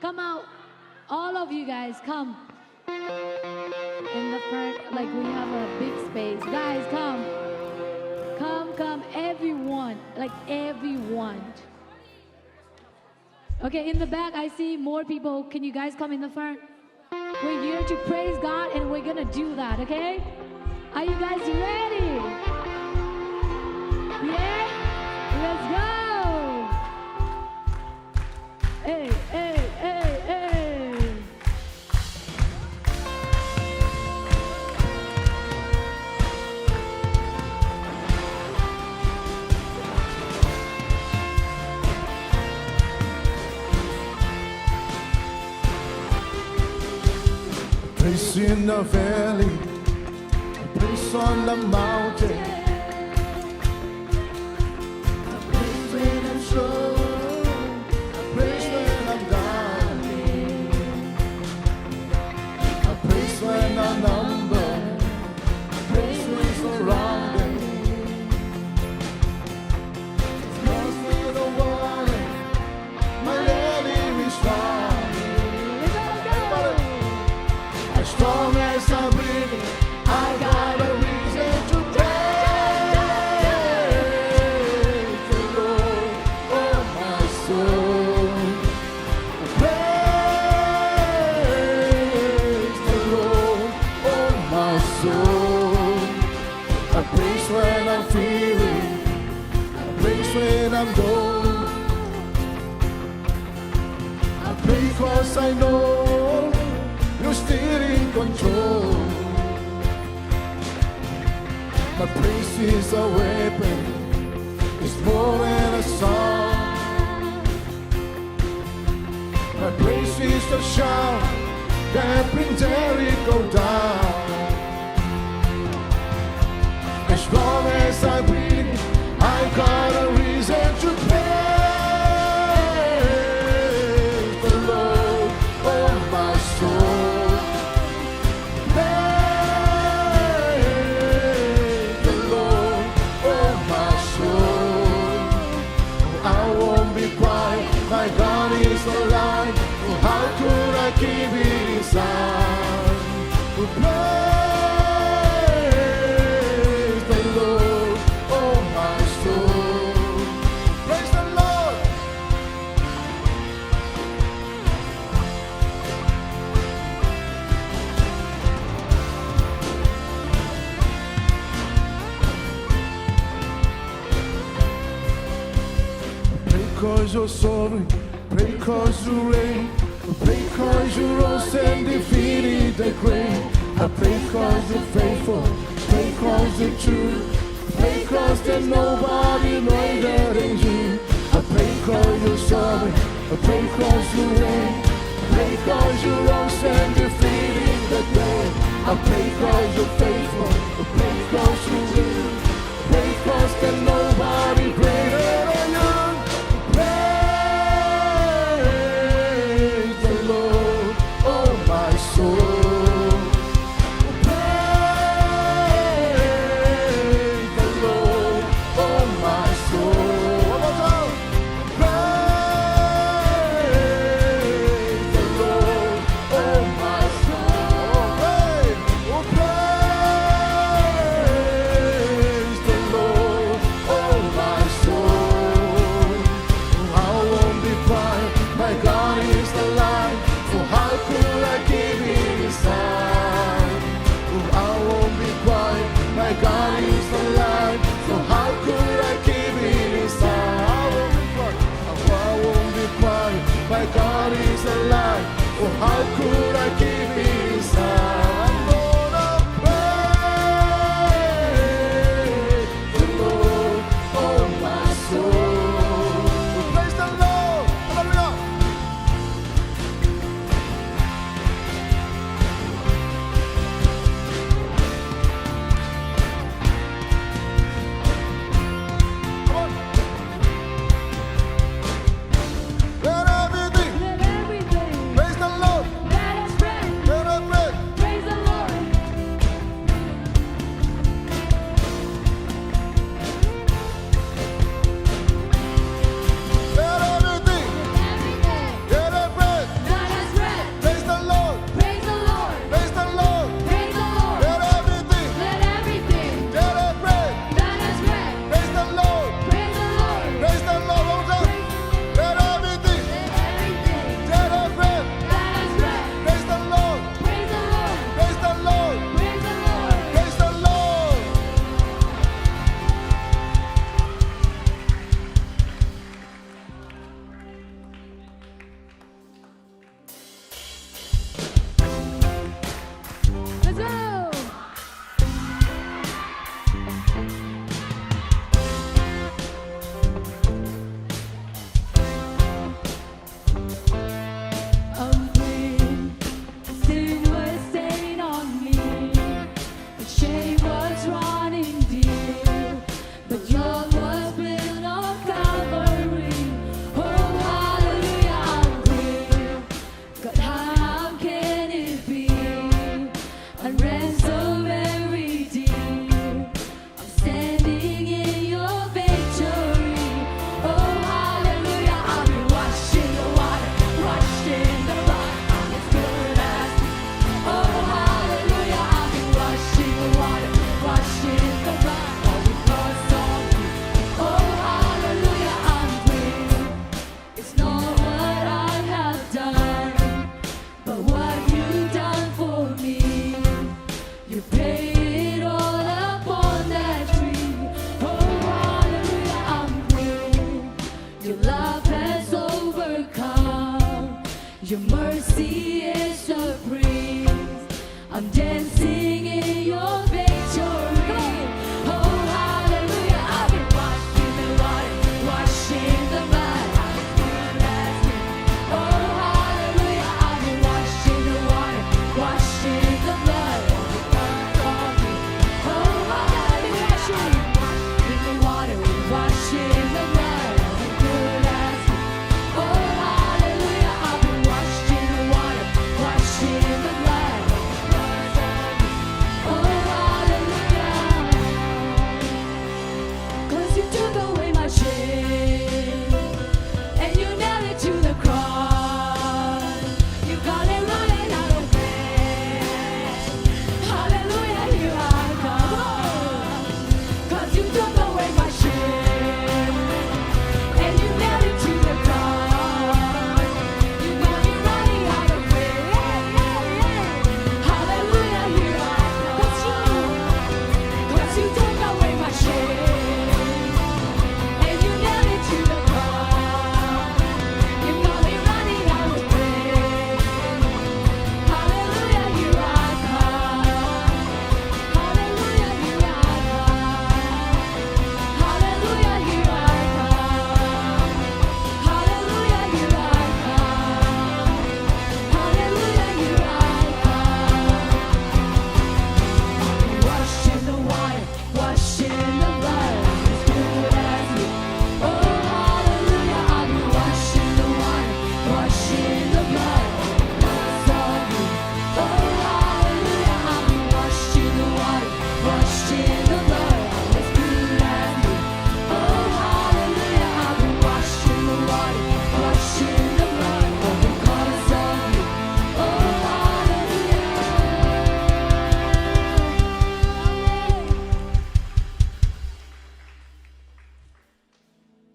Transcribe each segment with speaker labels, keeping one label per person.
Speaker 1: Come out. All of you guys, come. In the front, like we have a big space. Guys, come. Come, everyone. Like everyone. Okay, in the back, I see more people. Can you guys come in the front? We're here to praise God, and we're gonna do that, okay? Are you guys ready? Yeah? Let's go! Hey, hey, hey, hey!
Speaker 2: Place in the valley, place on the mountain. I praise when I'm strong, I praise when I'm down. I praise when I'm numbered, I praise when surrounded. Lost in the water, my enemy is strong. As strong as I'm breathing, I got a reason to praise the Lord, oh my soul. Praise the Lord, oh my soul. I praise when I'm feeling, I praise when I'm low. I praise 'cause I know you're still in control. My praise is a weapon, it's more than a song. My praise is the shout that brings Jericho down. As long as I breathe, I got a reason to praise the Lord, oh my soul. My God is alive, oh, how could I keep it inside? Oh, praise the Lord, oh my soul. Praise the Lord. Because you're sovereign, pray 'cause you reign. Pray 'cause you rose and defeated the grave. I pray 'cause you're faithful, pray 'cause you're true. Pray 'cause there's nobody greater than you. I pray 'cause you're sovereign, I pray 'cause you reign. Pray 'cause you rose and defeated the grave. I pray 'cause you're faithful, I pray 'cause you're true. Pray 'cause there's nobody greater than you. Praise the Lord, oh my soul. Praise the Lord, oh my soul. One more time. Praise the Lord, oh my soul. Oh, praise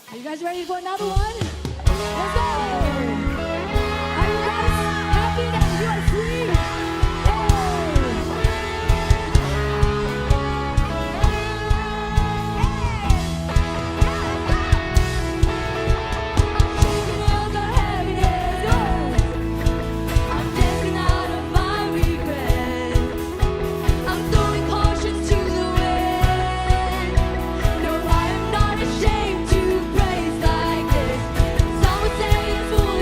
Speaker 1: Are you guys ready for another one? Let's go! Are you guys happy that you are free?
Speaker 3: Ashamed to praise like this. Some would say it's foolish.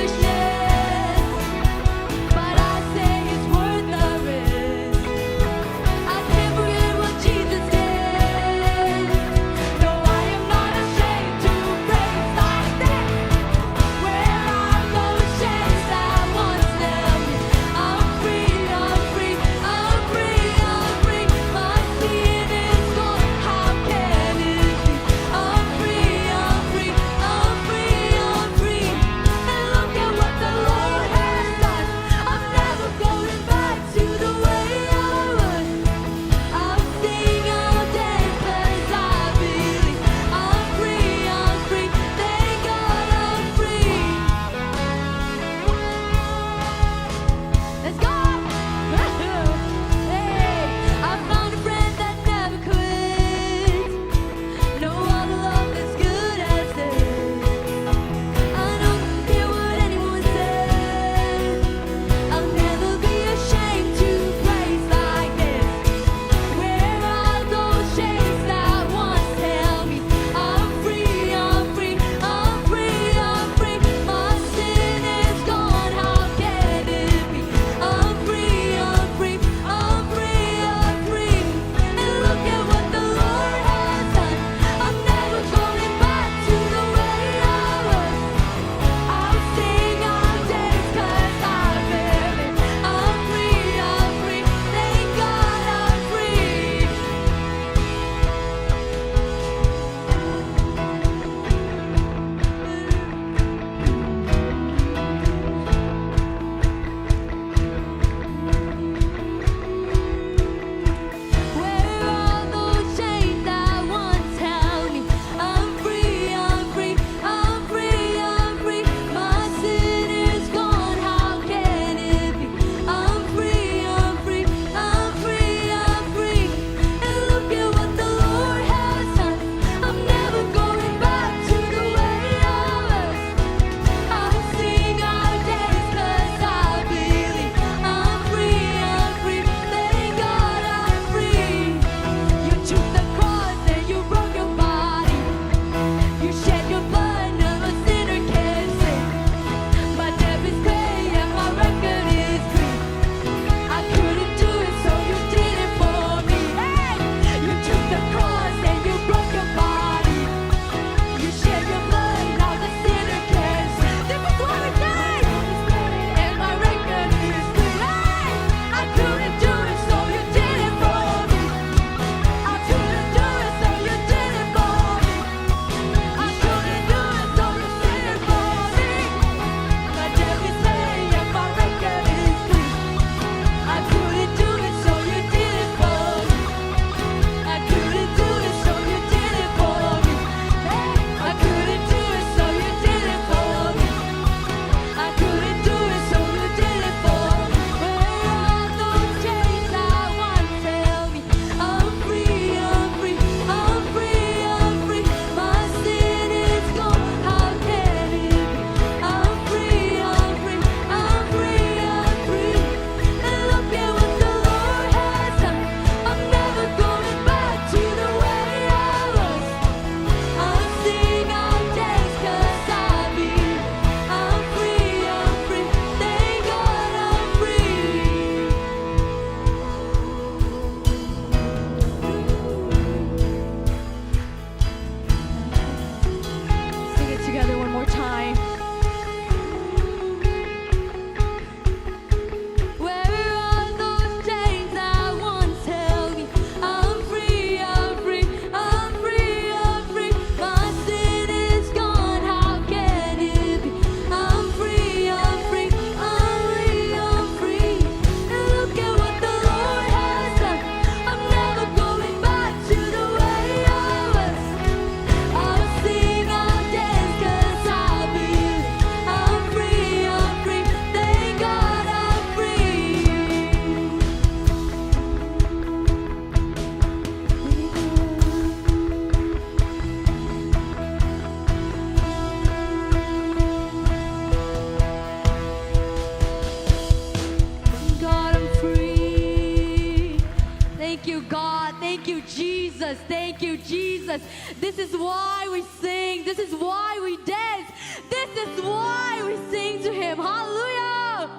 Speaker 1: Jesus. This is why we sing. This is why we dance. This is why we sing to Him. Hallelujah.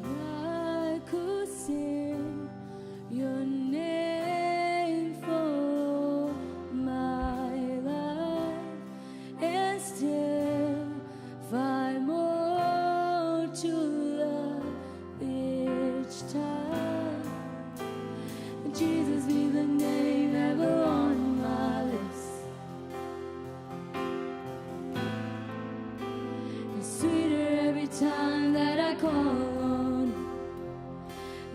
Speaker 1: I could sing your name for my life and still find more to love each time. Jesus be the name ever on my lips. It's sweeter every time that I call on.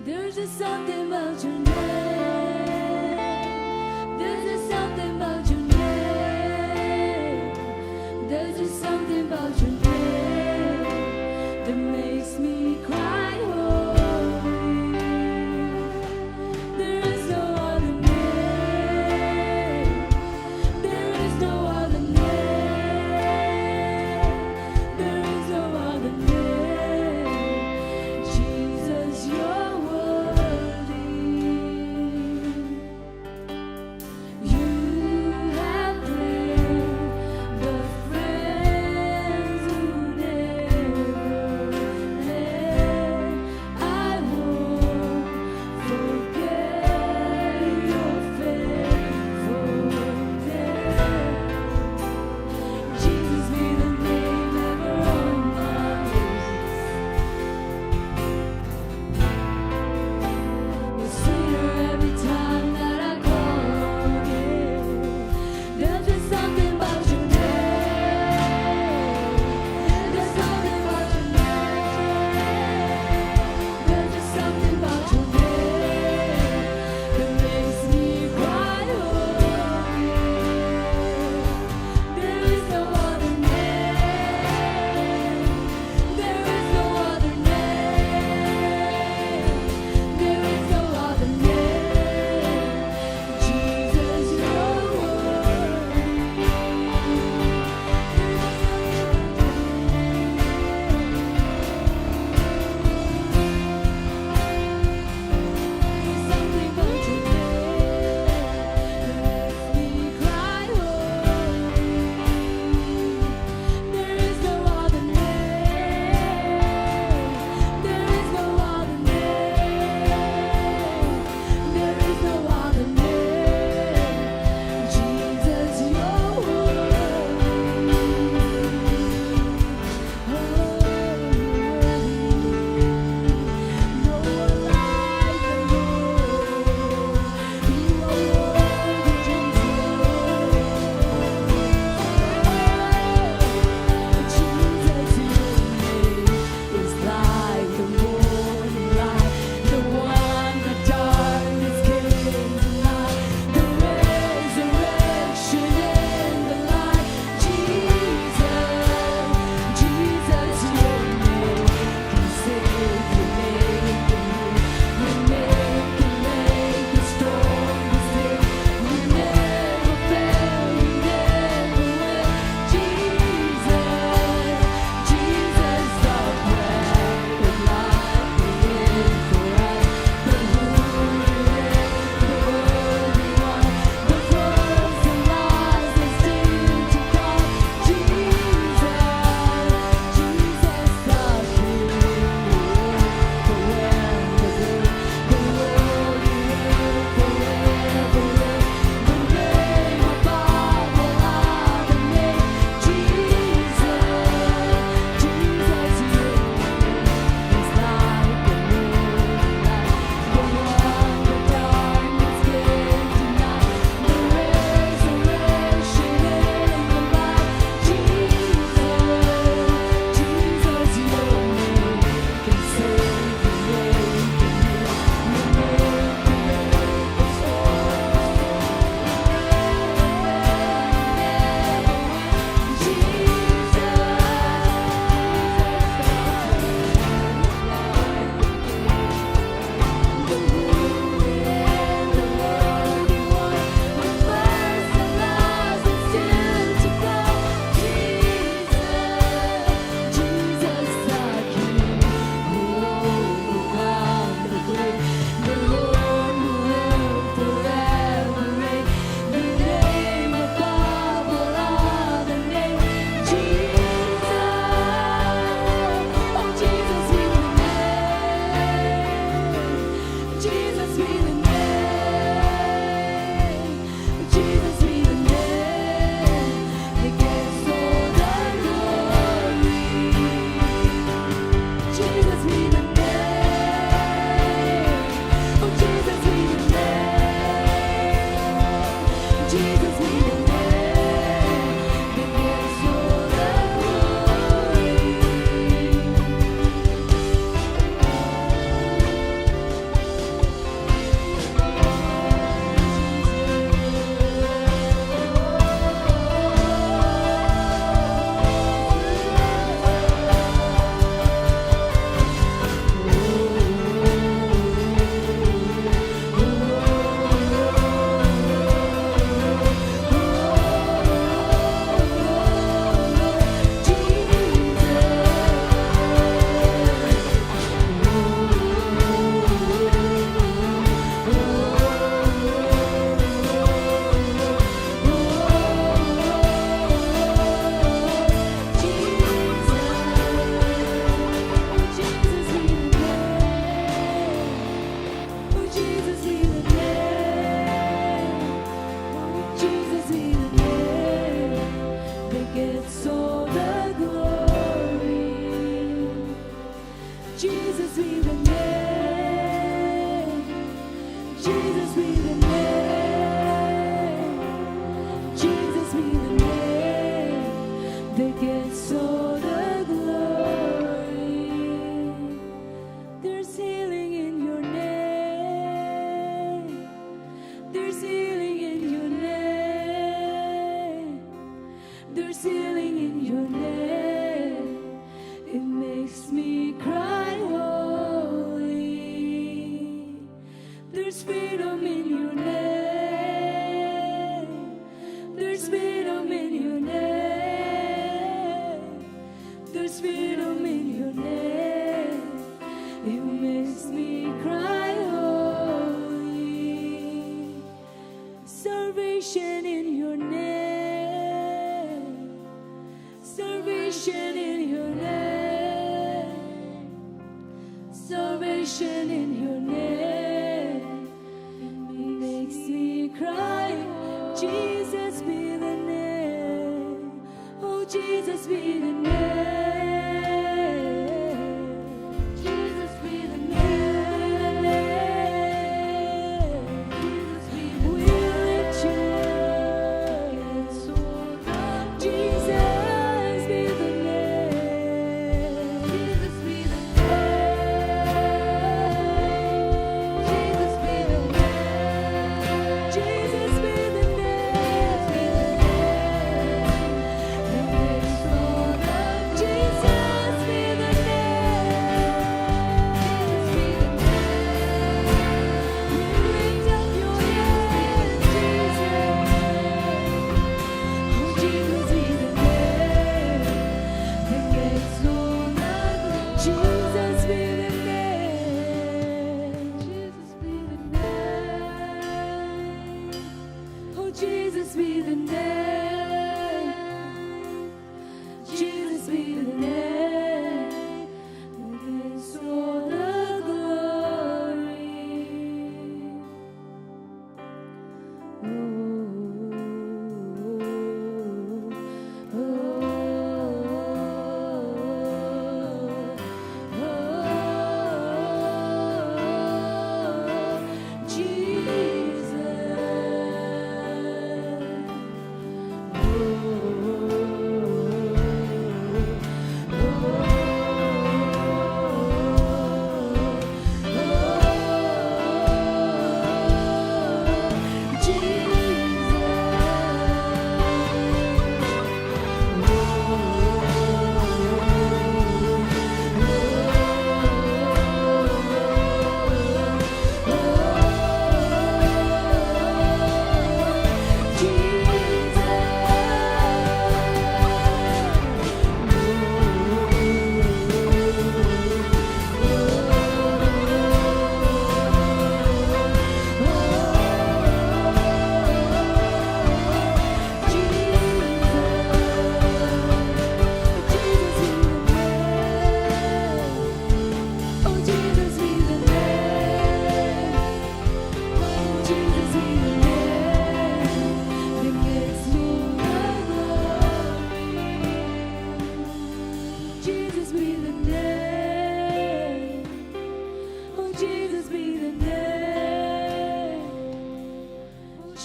Speaker 1: There's just something about your name. There's just something about your name. There's just something about your name that makes me cry holy. There is no other name. There is no other name. There is no other name. Jesus, you're worthy.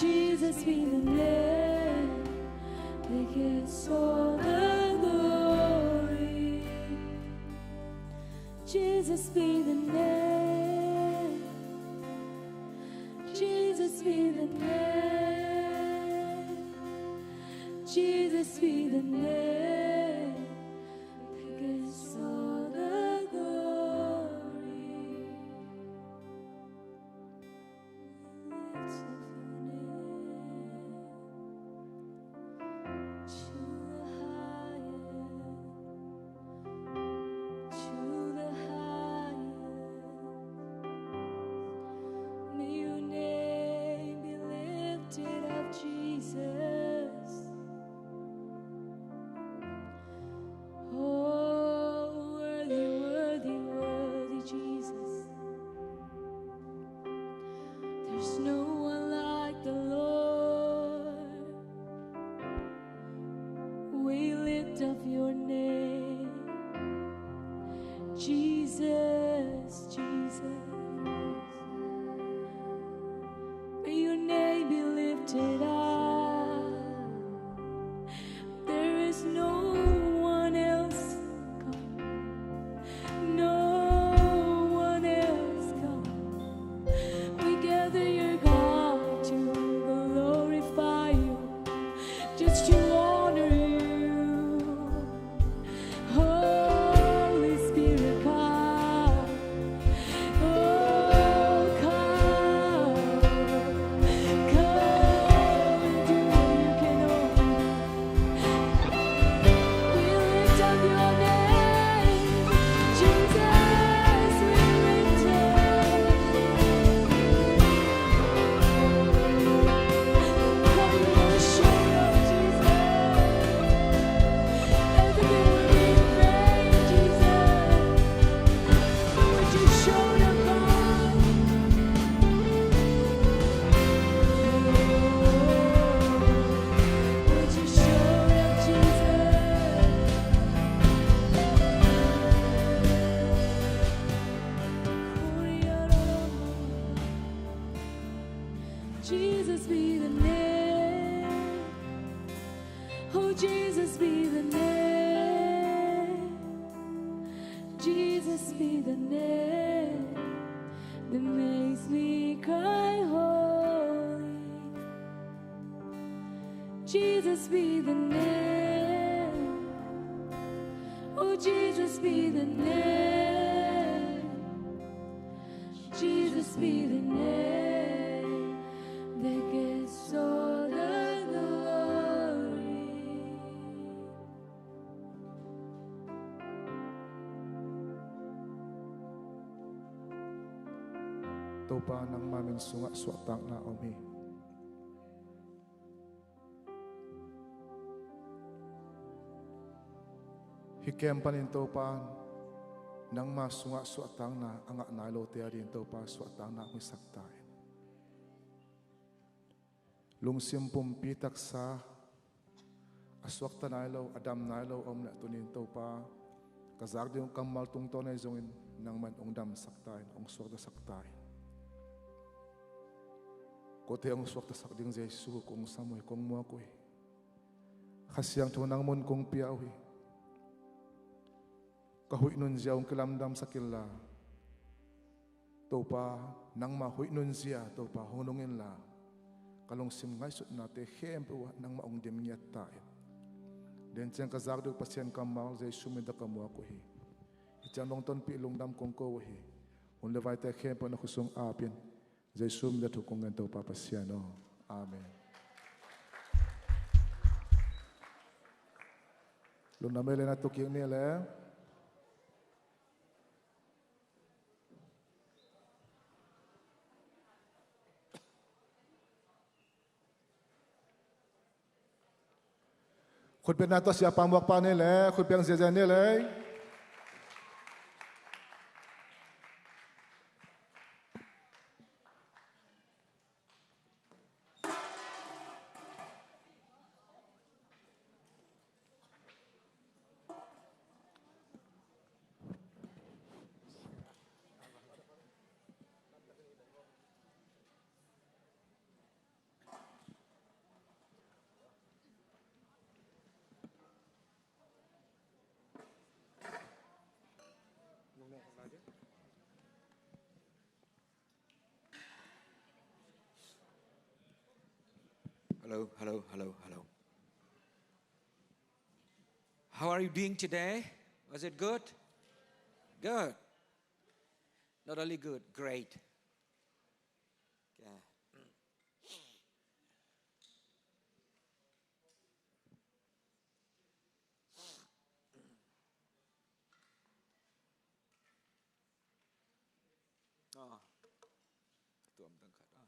Speaker 1: Jesus be the name that gets all the glory. Jesus be the name. Jesus be the name. Jesus be the name that gets all the glory. Lift up your name to the highest. May your name be lifted up, Jesus. Oh, worthy, worthy, worthy, Jesus. There's no one like the Lord. We lift up your name, Jesus, Jesus. May your name be lifted up. There is no one else come. No one else come. We gather your God to glorify you, just to honor you. Holy Spirit, come. Oh, come. Come and do what you can only. We lift up your name, Jesus. We lift up. Come and worship you, Jesus. Everything will be in vain, Jesus. But you showed up, God. But you showed up, Jesus. Jesus be the name. Oh, Jesus be the name. Jesus be the name that makes me cry holy. Jesus be the name. Oh, Jesus be the name. Jesus be the name that gets all the glory.
Speaker 2: Topa ng maming sunga swatang na omi. Hikem panin topa nang masunga swatang na ang nalo te rin topa swatang na mi saktain. Lungsim pumpitak sa aswak tanaylaw adam naylaw om na tunin topa kazagdi yung kamal tungtonay zongin nang man ongdam saktain ong swak da saktain. Kote ang swak da sakding Jesu kung samoy kung mua koy. Kasyang tunang mon kong piyawi. Kahuy nun siya ang kilamdam sa kila. Topa nang mahuy nun siya topa hunungin la. Kalong sim ngay sut nate hempo nang maong demnyat tain. Den siyang kazagdo pasyan kamal Jesu mida kamua koy. Ichan long ton pi lungdam kong koy. Unle vai te hempo na kusong apin. Jesu mida tukungan topa pasyan. Amen. Lunamele na tuking nila. Khut pen nato siapa muak pa nila, khut pen zezan nila.
Speaker 3: Hello, hello, hello, hello. How are you doing today? Was it good? Good. Not only good, great. Yeah. Oh, Tuang đang khát.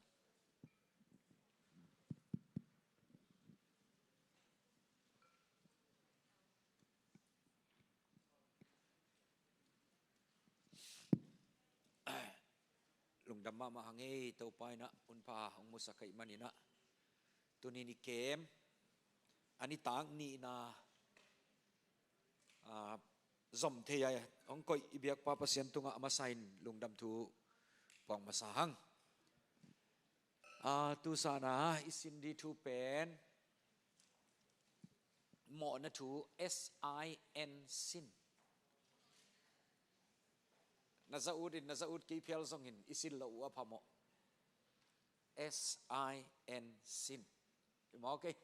Speaker 3: ลุงดำมาหังเอตัวไปนะอุนพาของมุสกัยมันนี่นะตัวนี้นี่เกมอันนี้ต่างนี่นะจอมเทียองก็อีเบียกปาปเสียนตุงอามาไซน์ลุงดำทูปองมาสาหังtu sana isin di tu pen mo na tu sin sin nazaud ki pial song hin isin lo wa phamo sin sin mo okay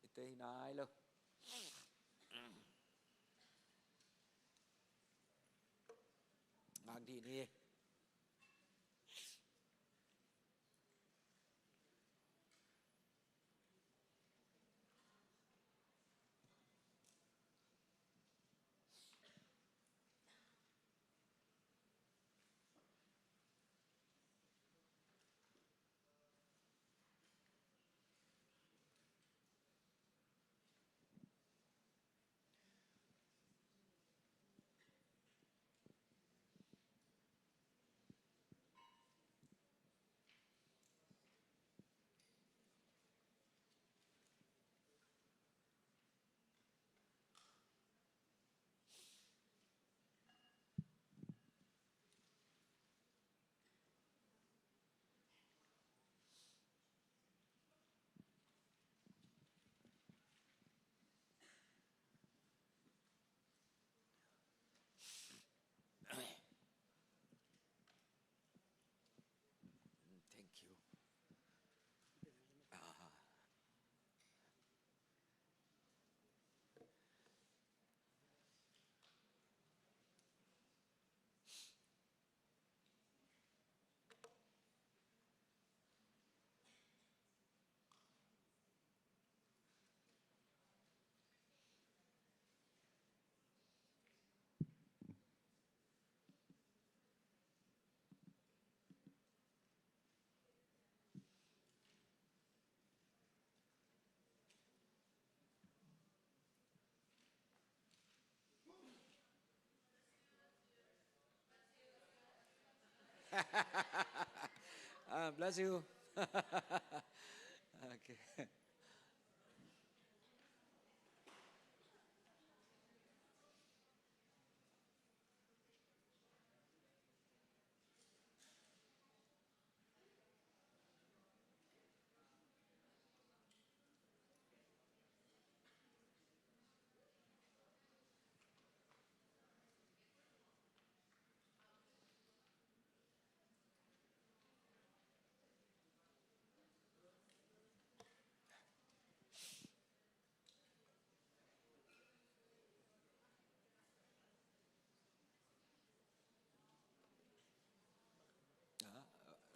Speaker 3: ite hinai lo ngang di ni thank you bless you okay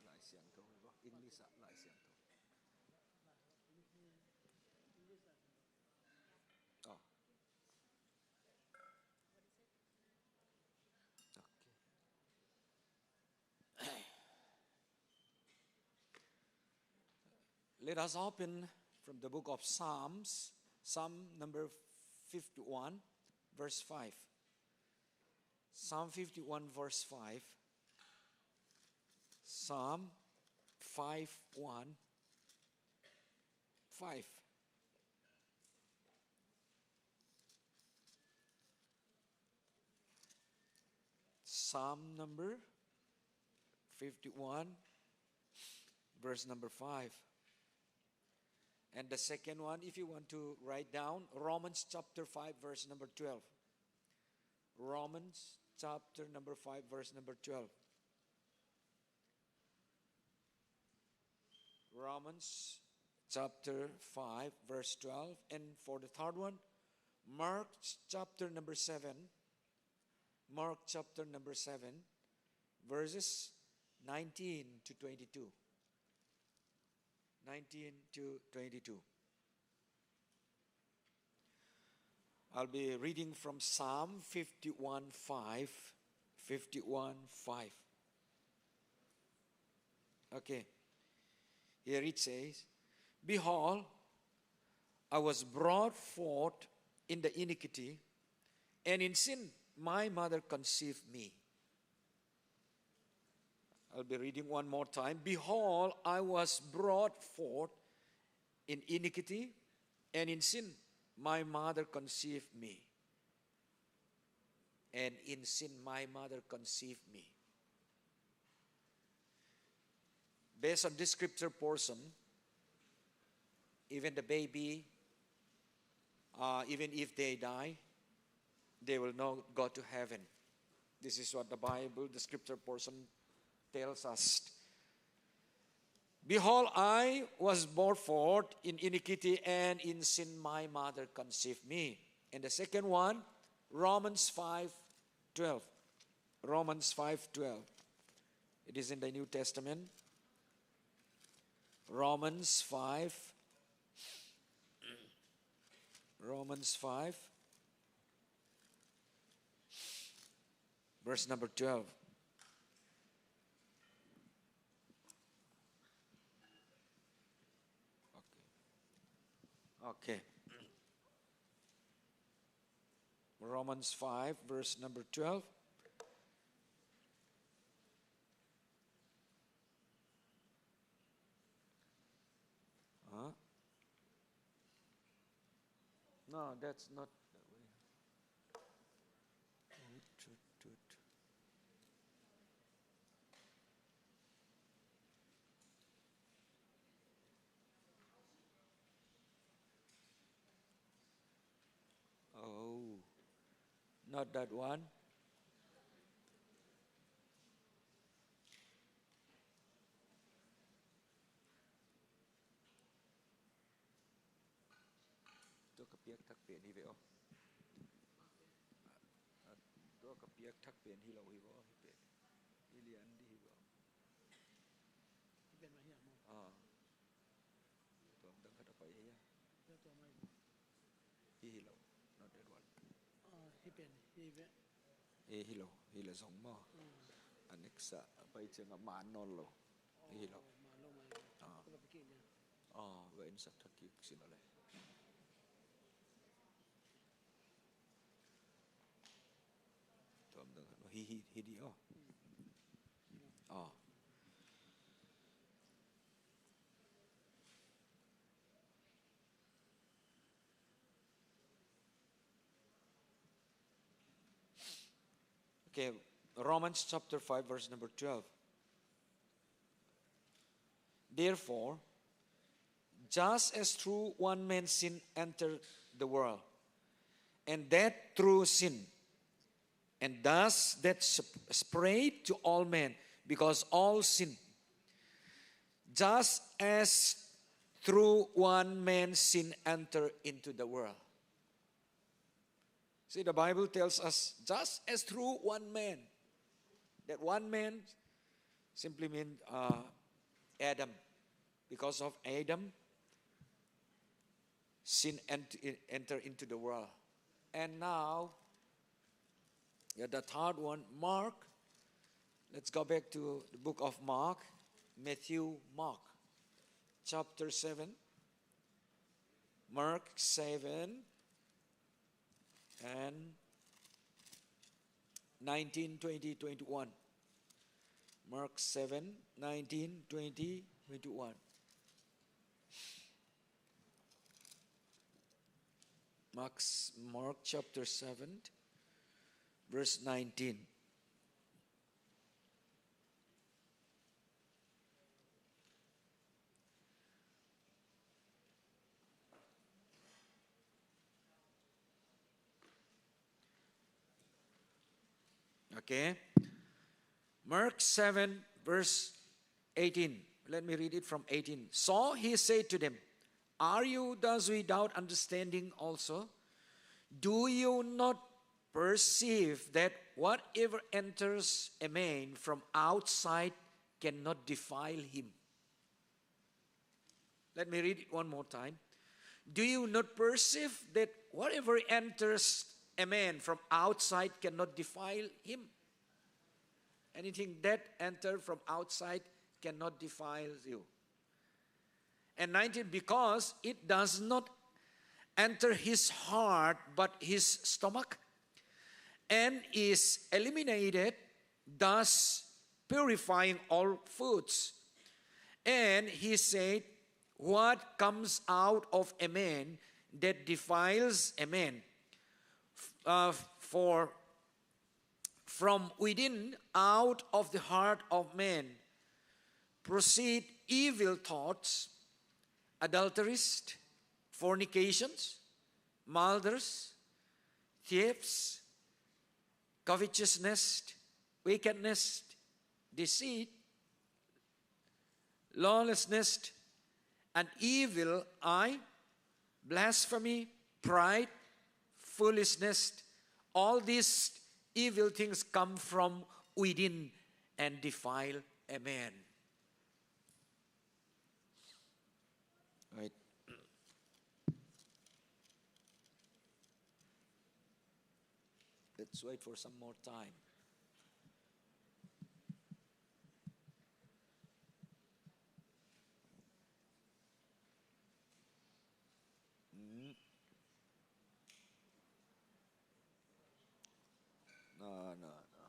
Speaker 3: lại xiang thôi English lại xiang thôi oh okay. Let us open from the book of Psalms, Psalm number 51, verse 5. Psalm 51, verse 5. Psalm 51, 5. Psalm number 51, verse number 5. And the second one, if you want to write down, Romans chapter 5, verse number 12. Romans chapter number 5, verse number 12. Romans chapter 5, verse 12. And for the third one, Mark chapter number 7. Mark chapter number 7, verses 19 to 22. 19 to 22. I'll be reading from Psalm 51:5. 51:5. Okay. Here it says, Behold, I was brought forth in the iniquity, and in sin my mother conceived me. I'll be reading one more time. Behold, I was brought forth in iniquity, and in sin my mother conceived me. And in sin my mother conceived me. Based on this scripture portion, even the baby, even if they die, they will not go to heaven. This is what the Bible, the scripture portion tells us. Behold, I was brought forth in iniquity, and in sin my mother conceived me. And the second one, Romans 5:12. Romans 5:12. It is in the New Testament. Romans 5. Romans 5. Verse number 12. Okay. Romans 5, verse number 12. No, that's not that way. Oh, not that one. Tôi có biết thắc biển hi vậy không? Tôi có biết thắc biển hi lâu hi vậy hi biển hi Lian đi hi vậy. Hi biển mà hi à? Tôi đang khát phải hi. Hi lâu, not that one. Hi biển hi vậy. Hi là giống mà. Anh ấy sợ bây giờ ngắm màn non lâu. Hi lâu. Vậy anh sẽ thắc kỹ xin nó lại. He đi Okay, Romans chapter 5, verse number 12. Therefore, just as through one man sin entered the world, and that through sin, and thus that spread to all men, because all sin. Just as through one man sin entered into the world. See, the Bible tells us, just as through one man. That one man simply means Adam. Because of Adam, sin entered into the world. And now, the third one, Mark. Let's go back to the book of Mark. Mark. Chapter 7. Mark 7. And 19, 20, 21. Mark 7, 19, 20, 21. Mark chapter 7, verse 19. Okay. Mark 7, verse 18. Let me read it from 18. So he said to them, Are you thus without understanding also? Do you not perceive that whatever enters a man from outside cannot defile him? Let me read it one more time. Do you not perceive that whatever enters a man from outside cannot defile him? Anything that enters from outside cannot defile you. And 19, because it does not enter his heart but his stomach, and is eliminated, thus purifying all foods. And he said, what comes out of a man that defiles a man? For from within, out of the heart of man, proceed evil thoughts, adulteries, fornications, murders, thefts, covetousness, wickedness, deceit, lawlessness, an evil eye, blasphemy, pride, foolishness. All these evil things come from within and defile a man. Right. Let's wait for some more time. No. Not at all.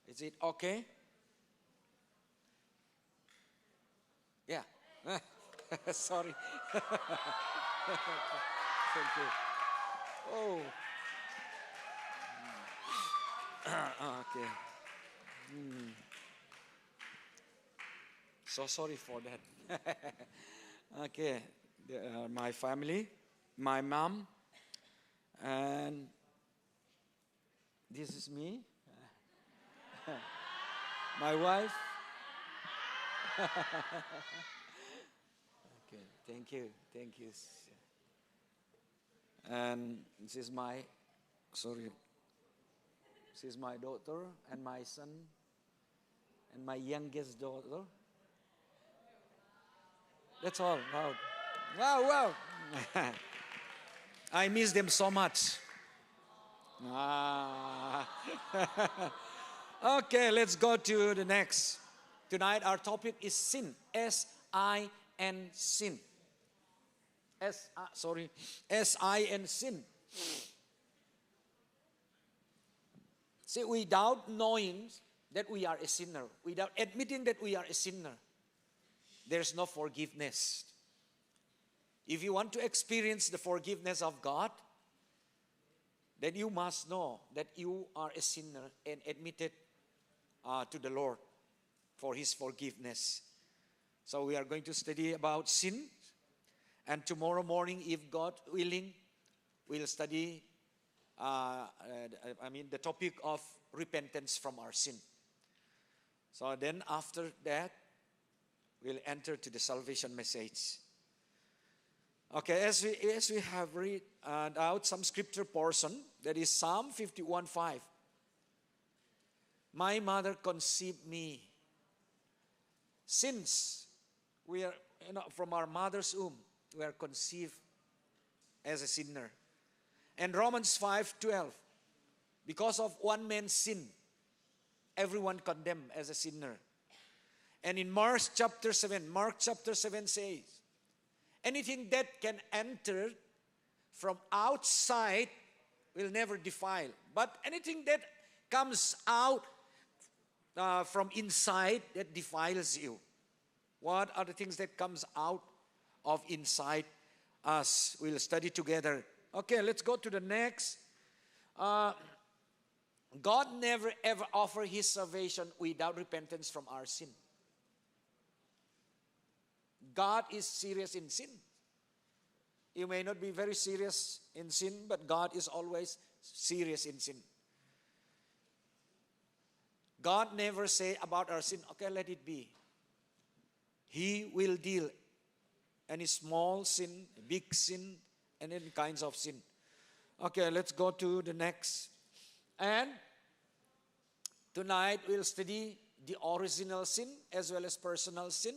Speaker 3: Is it okay? Yeah. Sorry. Thank you. Oh. Okay. So sorry for that. Okay. My family, my mom, and this is me. My wife. Okay, thank you. And this is my daughter and my son and my youngest daughter. That's all. Wow. I miss them so much. Okay, let's go to the next. Tonight our topic is sin. S-I-N, sin. S-I-N, sin. See, without knowing that we are a sinner, without admitting that we are a sinner, there's no forgiveness. If you want to experience the forgiveness of God, then you must know that you are a sinner and admit it to the Lord for His forgiveness. So we are going to study about sin. And tomorrow morning, if God willing, we'll study the topic of repentance from our sin. So then after that, we'll enter to the salvation message. Okay, as we have read out some scripture portion, that is Psalm 51:5. My mother conceived me. Since we are from our mother's womb, we are conceived as a sinner. And Romans 5:12, because of one man's sin, everyone condemned as a sinner. And in Mark chapter 7 says, anything that can enter from outside will never defile. But anything that comes out from inside, that defiles you. What are the things that comes out of inside us? We'll study together. Okay, let's go to the next. God never ever offered His salvation without repentance from our sin. God is serious in sin. You may not be very serious in sin, but God is always serious in sin. God never say about our sin, okay, let it be. He will deal any small sin, big sin, and any kinds of sin. Okay, let's go to the next. And tonight we'll study the original sin as well as personal sin,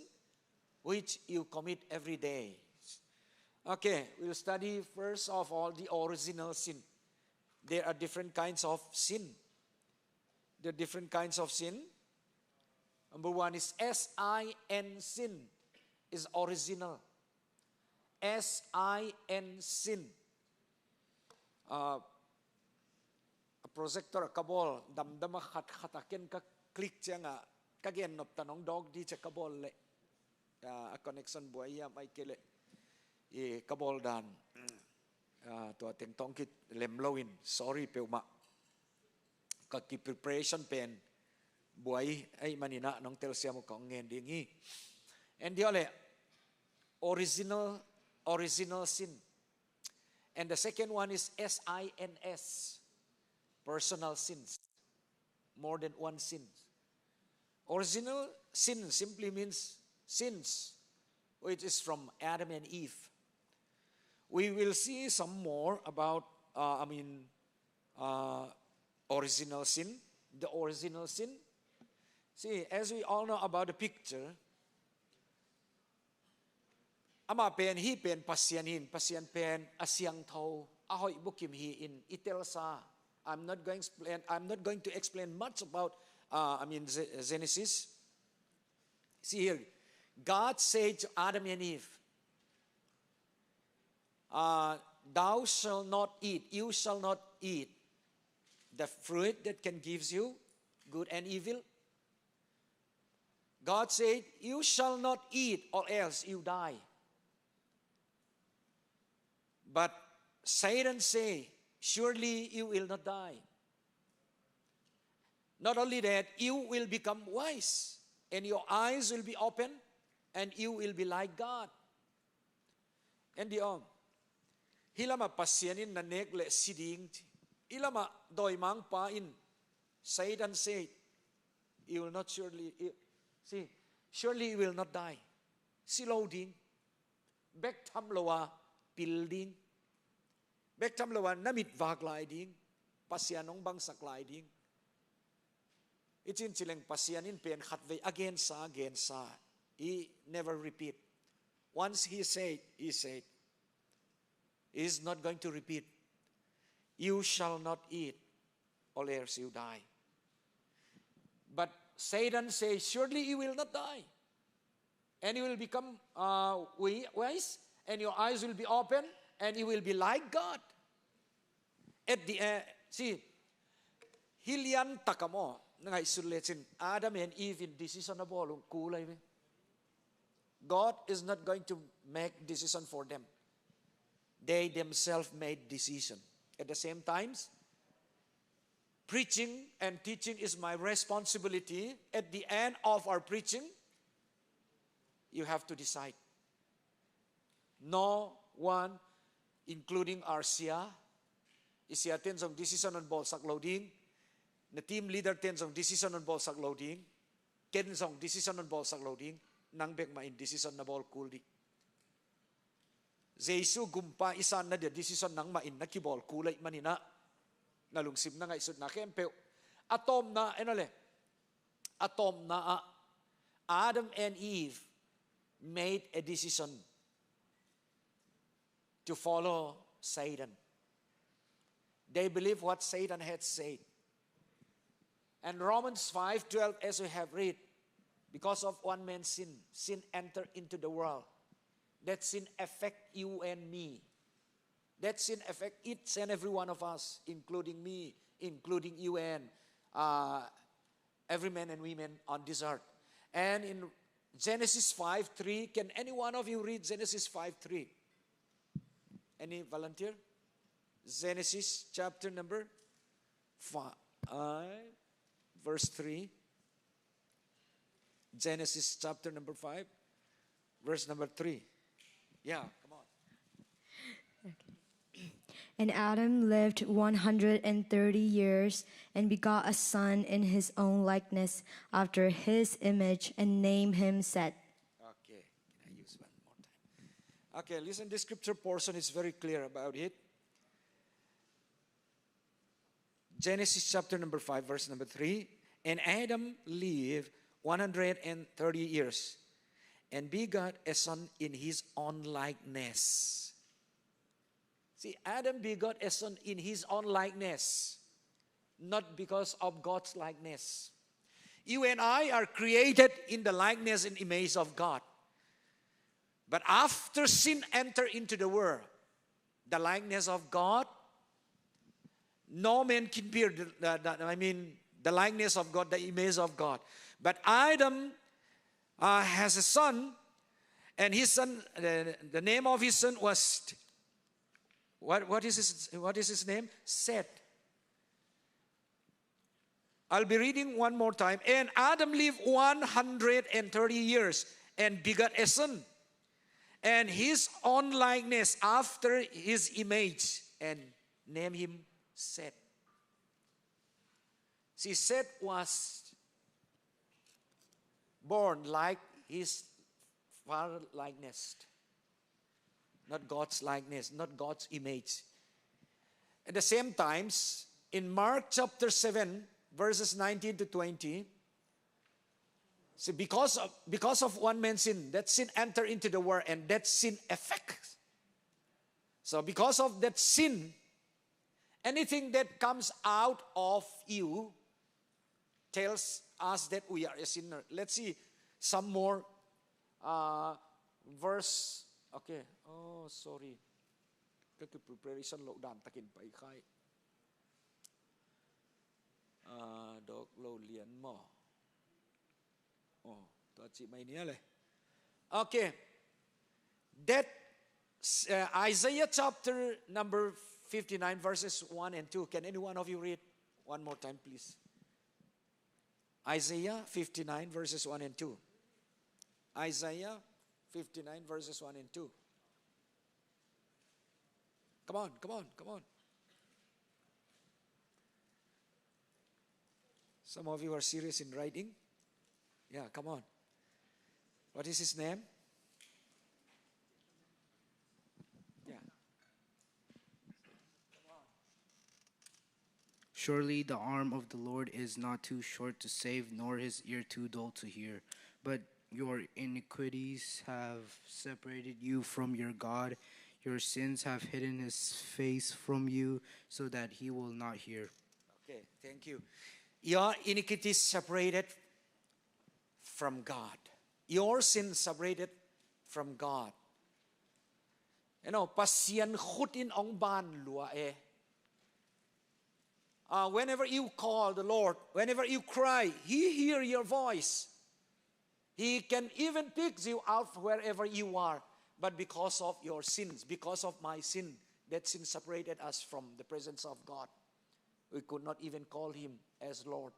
Speaker 3: which you commit every day. Okay, we'll study first of all the original sin. There are different kinds of sin. There are different kinds of sin. Number one is S-I-N sin, is original. S-I-N sin. Projector kabol damdama khataken ka click changa kagen nop tanong dog di che kabol le a connection buaya mai kele e kabol dan to teng tong kit lemlowin sorry peuma ka ki preparation pen buai ai manina nong tel siamo ko ngen dingi and the original sin. And the second one is S-I-N-S, personal sins, more than one sin. Original sin simply means sins, which is from Adam and Eve. We will see some more about, original sin, the original sin. See, as we all know about the picture, ama pen hi pen pasian pen asyang thau ahoy bukim hi in itelsa. I'm not going to explain much about Genesis. See here, God said to Adam and Eve, thou shalt not eat, you shall not eat the fruit that can give you good and evil. God said, you shall not eat or else you die. But Satan say, surely you will not die. Not only that, you will become wise, and your eyes will be open, and you will be like God. And the hilama pasyanin na negle siding, ilama doy mang pa in. Satan said, you will not surely you will not die. Siloding, back tamlawa. Building. Bektam lawan namit vagliding. Pasyanong bang sakliding. Itin silang pasyanin pen khatve again sa. He never repeat. Once he said. He is not going to repeat. You shall not eat, or else you die. But Satan says, surely you will not die. And you will become wise. And your eyes will be open, and you will be like God. At the end, see, Lian takamo, ngay suletin, Adam and Eve in decision na bolong kulay. God is not going to make decision for them. They themselves made decision. At the same time, preaching and teaching is my responsibility. At the end of our preaching, you have to decide. No one, including our siya tens of decision on ball sak loading, the team leader tens of decision on ball sak loading, tens of decision on ball sak loading, nang bek ma in decision na ball kuldi. Jesu gumpa isa na dia decision nang ma in nakibol kulay manina, nalungsib na nga isud na kempeo. Atom na Adam and Eve made a decision to follow Satan. They believe what Satan had said. And Romans 5:12, as we have read, because of one man's sin entered into the world. That sin affect you and me. That sin affect each and every one of us, including me, including you and every man and women on this earth. And in Genesis 5:3, can any one of you read Genesis 5:3? Any volunteer? Genesis chapter number verse 3. Genesis chapter number 5, verse number 3. Yeah, come on.
Speaker 4: And Adam lived 130 years and begot a son in his own likeness after his image and named him Seth.
Speaker 3: Okay, can I use one more time? Okay, listen, this scripture portion is very clear about it. Genesis chapter number 5, verse number 3. And Adam lived 130 years and begot a son in his own likeness. See, Adam begot a son in his own likeness, not because of God's likeness. You and I are created in the likeness and image of God. But after sin entered into the world, the likeness of God, no man can bear the likeness of God, the image of God. But Adam has a son, and his son, the name of his son was, what is his name? Seth. I'll be reading one more time. And Adam lived 130 years and begot a son, and his own likeness after his image, and named him Seth. See, Seth was born like his father likeness, not God's likeness, not God's image. At the same times, in Mark chapter 7, verses 19 to 20, see, because of one man's sin, that sin entered into the world, and that sin affects. So because of that sin, anything that comes out of you tells us that we are a sinner. Let's see some more verse. Okay. Oh, sorry. Preparation Lungdam takin pa Khai. Dok lo Lian mo. Oh, tachi may niya le. Okay. That Isaiah chapter number 59 verses 1 and 2. Can any one of you read one more time, please? Isaiah 59 verses 1 and 2. Isaiah 59 verses 1 and 2. Come on, come on, come on. Some of you are serious in writing. Yeah, come on. What is his name? Yeah.
Speaker 5: Surely the arm of the Lord is not too short to save, nor his ear too dull to hear. But your iniquities have separated you from your God. Your sins have hidden his face from you, so that he will not hear.
Speaker 3: Okay, thank you. Your iniquities separated from God. Your sins separated from God. You know, pasien khut in ong ban lua eh. Whenever you call the Lord, whenever you cry, He hears your voice. He can even pick you out wherever you are. But because of your sins, because of my sin, that sin separated us from the presence of God. We could not even call Him as Lord.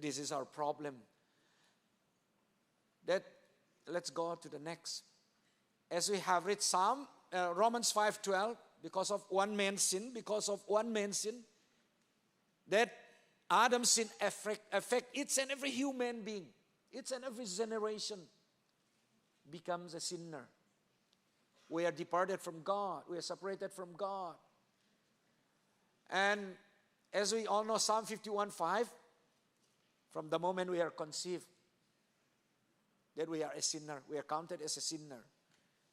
Speaker 3: This is our problem. Let's go to the next. As we have read Sawm, Romans 5:12, because of one man's sin, that Adam's sin affect each and every human being, each and every generation becomes a sinner. We are departed from God. We are separated from God. And as we all know, Psalm 51:5, from the moment we are conceived, that we are a sinner. We are counted as a sinner.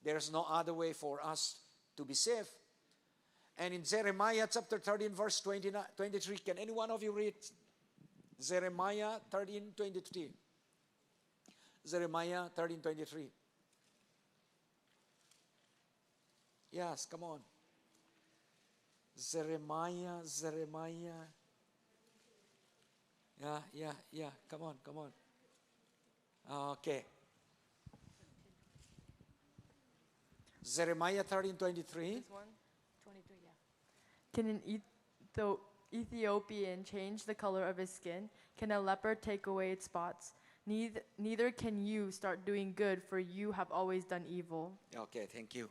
Speaker 3: There is no other way for us to be saved. And in Jeremiah chapter 13, verse 23, can any one of you read Jeremiah 13:23? Jeremiah 13:23. Yes, come on. Jeremiah. Yeah. Come on. Okay. Jeremiah 13:23.
Speaker 6: This one, 23, yeah. Ethiopian change the color of his skin, can a leopard take away its spots? Neither can you start doing good, for you have always done evil.
Speaker 3: Okay, thank you.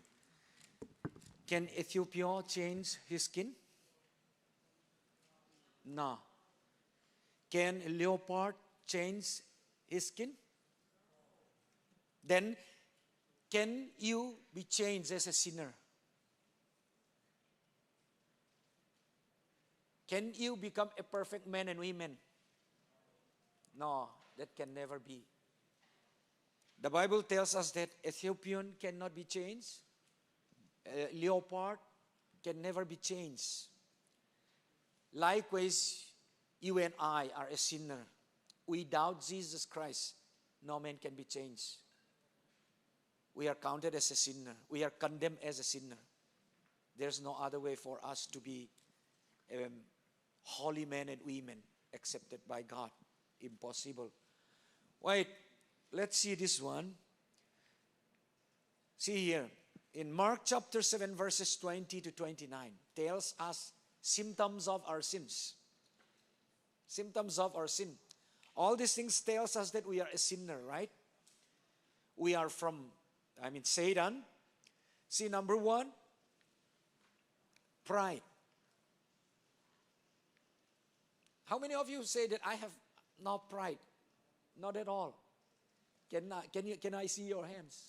Speaker 3: Can Ethiopia change his skin? No. Can a leopard change his skin? Then, can you be changed as a sinner? Can you become a perfect man and woman? No, that can never be. The Bible tells us that Ethiopian cannot be changed. A leopard can never be changed. Likewise, you and I are a sinner. Without Jesus Christ, no man can be changed. We are counted as a sinner. We are condemned as a sinner. There's no other way for us to be holy men and women accepted by God. Impossible. Wait, let's see this one. See here, in Mark chapter 7 verses 20 to 29, tells us symptoms of our sins. Symptoms of our sin. All these things tells us that we are a sinner, right? We are from, Satan. See, number one, pride. How many of you say that I have no pride? Not at all. Can I see your hands?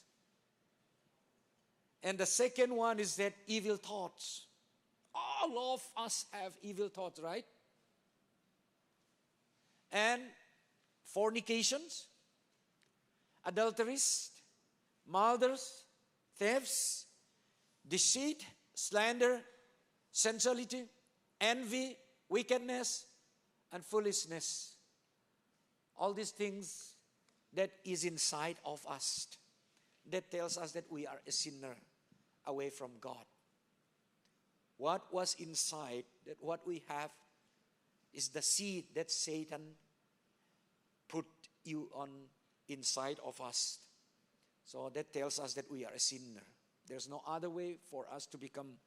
Speaker 3: And the second one is that evil thoughts. All of us have evil thoughts, right? And fornications, adulteries, murders, thefts, deceit, slander, sensuality, envy, wickedness, and foolishness. All these things that is inside of us, that tells us that we are a sinner away from God. What was inside, that what we have, is the seed that Satan put you on inside of us. So that tells us that we are a sinner. There's no other way for us to become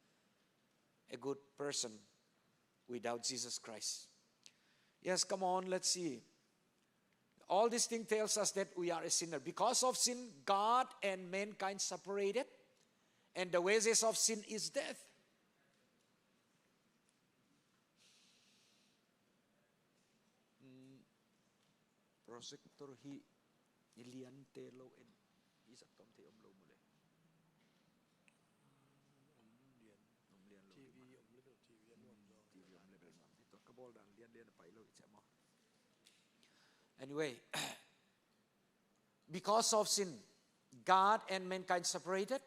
Speaker 3: a good person without Jesus Christ. Yes, come on, let's see. All these things tells us that we are a sinner. Because of sin, God and mankind separated, and the wages of sin is death. Projector hi Lian telo and isa tom te omlo mule. Anyway, because of sin, God and mankind separated.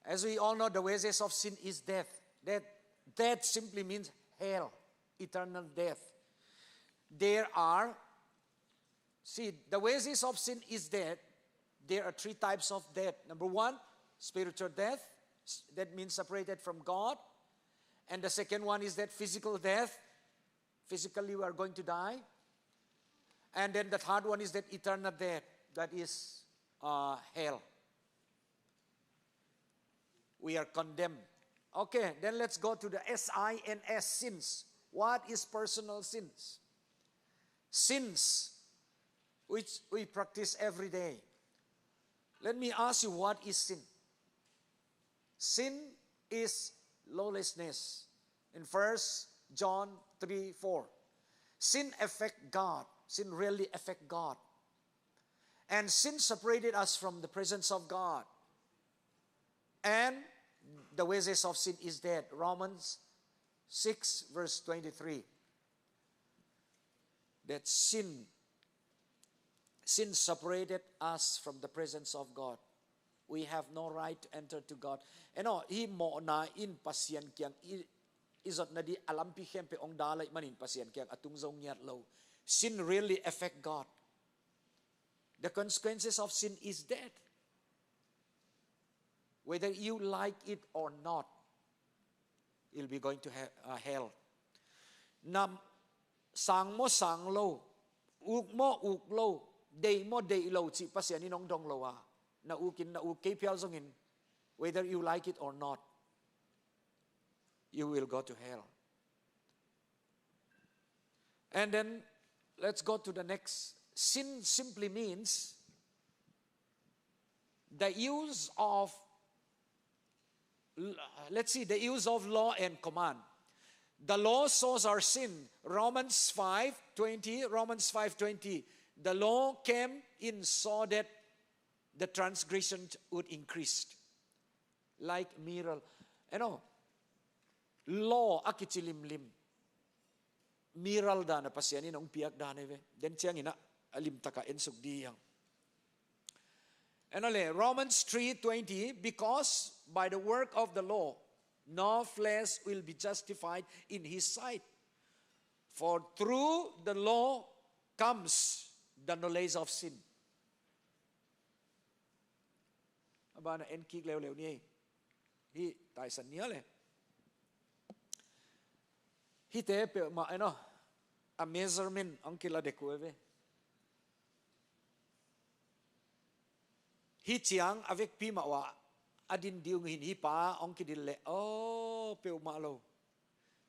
Speaker 3: As we all know, the wages of sin is death. Death simply means hell, eternal death. The wages of sin is death. There are three types of death. Number one, spiritual death. That means separated from God. And the second one is that physical death. Physically we are going to die. And then the third one is that eternal death. That is hell. We are condemned. Okay, then let's go to the SINS, sins. What is personal sins? Sins which we practice every day. Let me ask you, what is sin? Sin is lawlessness. In 1 John 3:4. Sin affects God. Sin really affects God. And sin separated us from the presence of God. And the wages of sin is death. Romans 6 verse 23. That sin separated us from the presence of God. We have no right to enter to God. Hi mo na in pasien kyang izot na di alampi hempe ong dalay manin pasien kyang atung zong nyat lo. Sin really affect God. The consequences of sin is death. Whether you like it or not, you'll be going to hell. Nam sang mo sang lo, uk mo uk lo, day mo day lo, chi pasya ni nong dong lo wa, na ukin na ukay piao zongin, whether you like it or not, you will go to hell. And then let's go to the next. Sin simply means the use of, let's see, the use of law and command. The law shows our sin. Romans 5:20. The law came in so that the transgression would increase. Like miral. Law akichilimlim. Miral da na pasyan inong piak da na ve. Den siyang ina alim taka ensuk diyang. Romans 3:20, because by the work of the law, no flesh will be justified in his sight. For through the law comes the knowledge of sin. Aba na enkik lew ni. Hi tai san niya le. Hi te pe ma a measurement ang kila de ko ve. Hi chiang avec pi ma wa adin diung hin hi pa ong kidil le. Oh pe ma lo.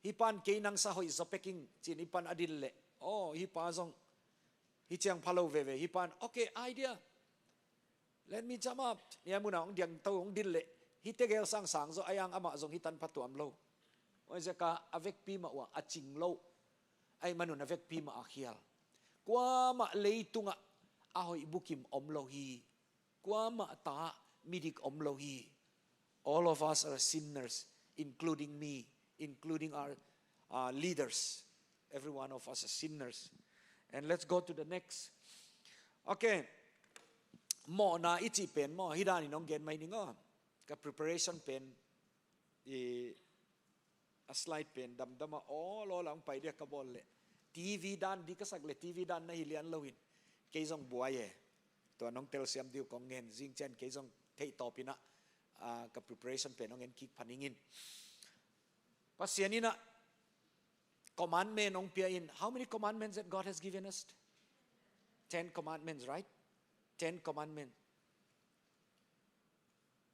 Speaker 3: Hi pan ke nang sa hoi zo peking chin hi pan adin le. Oh hi pa zong hi chiang phalo ve ve hi pan okay idea. Let me jump up. Nia muna ong diang tau ong din le. Hi te gel sang zo ayang ama zong hitan patuam lo. Oi zaka avec pi ma wa aching lo. Ay manun avec pi ma akhial. Kwa ma leitunga ahoy bukim omlo hi. Kwa ma ta midik omlo hi. All of us are sinners, including me, including our leaders. Every one of us are sinners. And let's go to the next. Okay. Mo na ichi pen mo hidani nong gen mai ningo. Ka preparation pen a slide pen dama all ang pai dia ka bol le. TV dan di ka sagle TV dan na hilian lawin. Kay zong buaye. To nong tel siam diu kong ngen jing chen kay zong thei topina ka preparation pen nong en kik paningin. Pasianina commandment nong pia in. How many commandments that God has given us? 10 commandments, right? 10 commandments.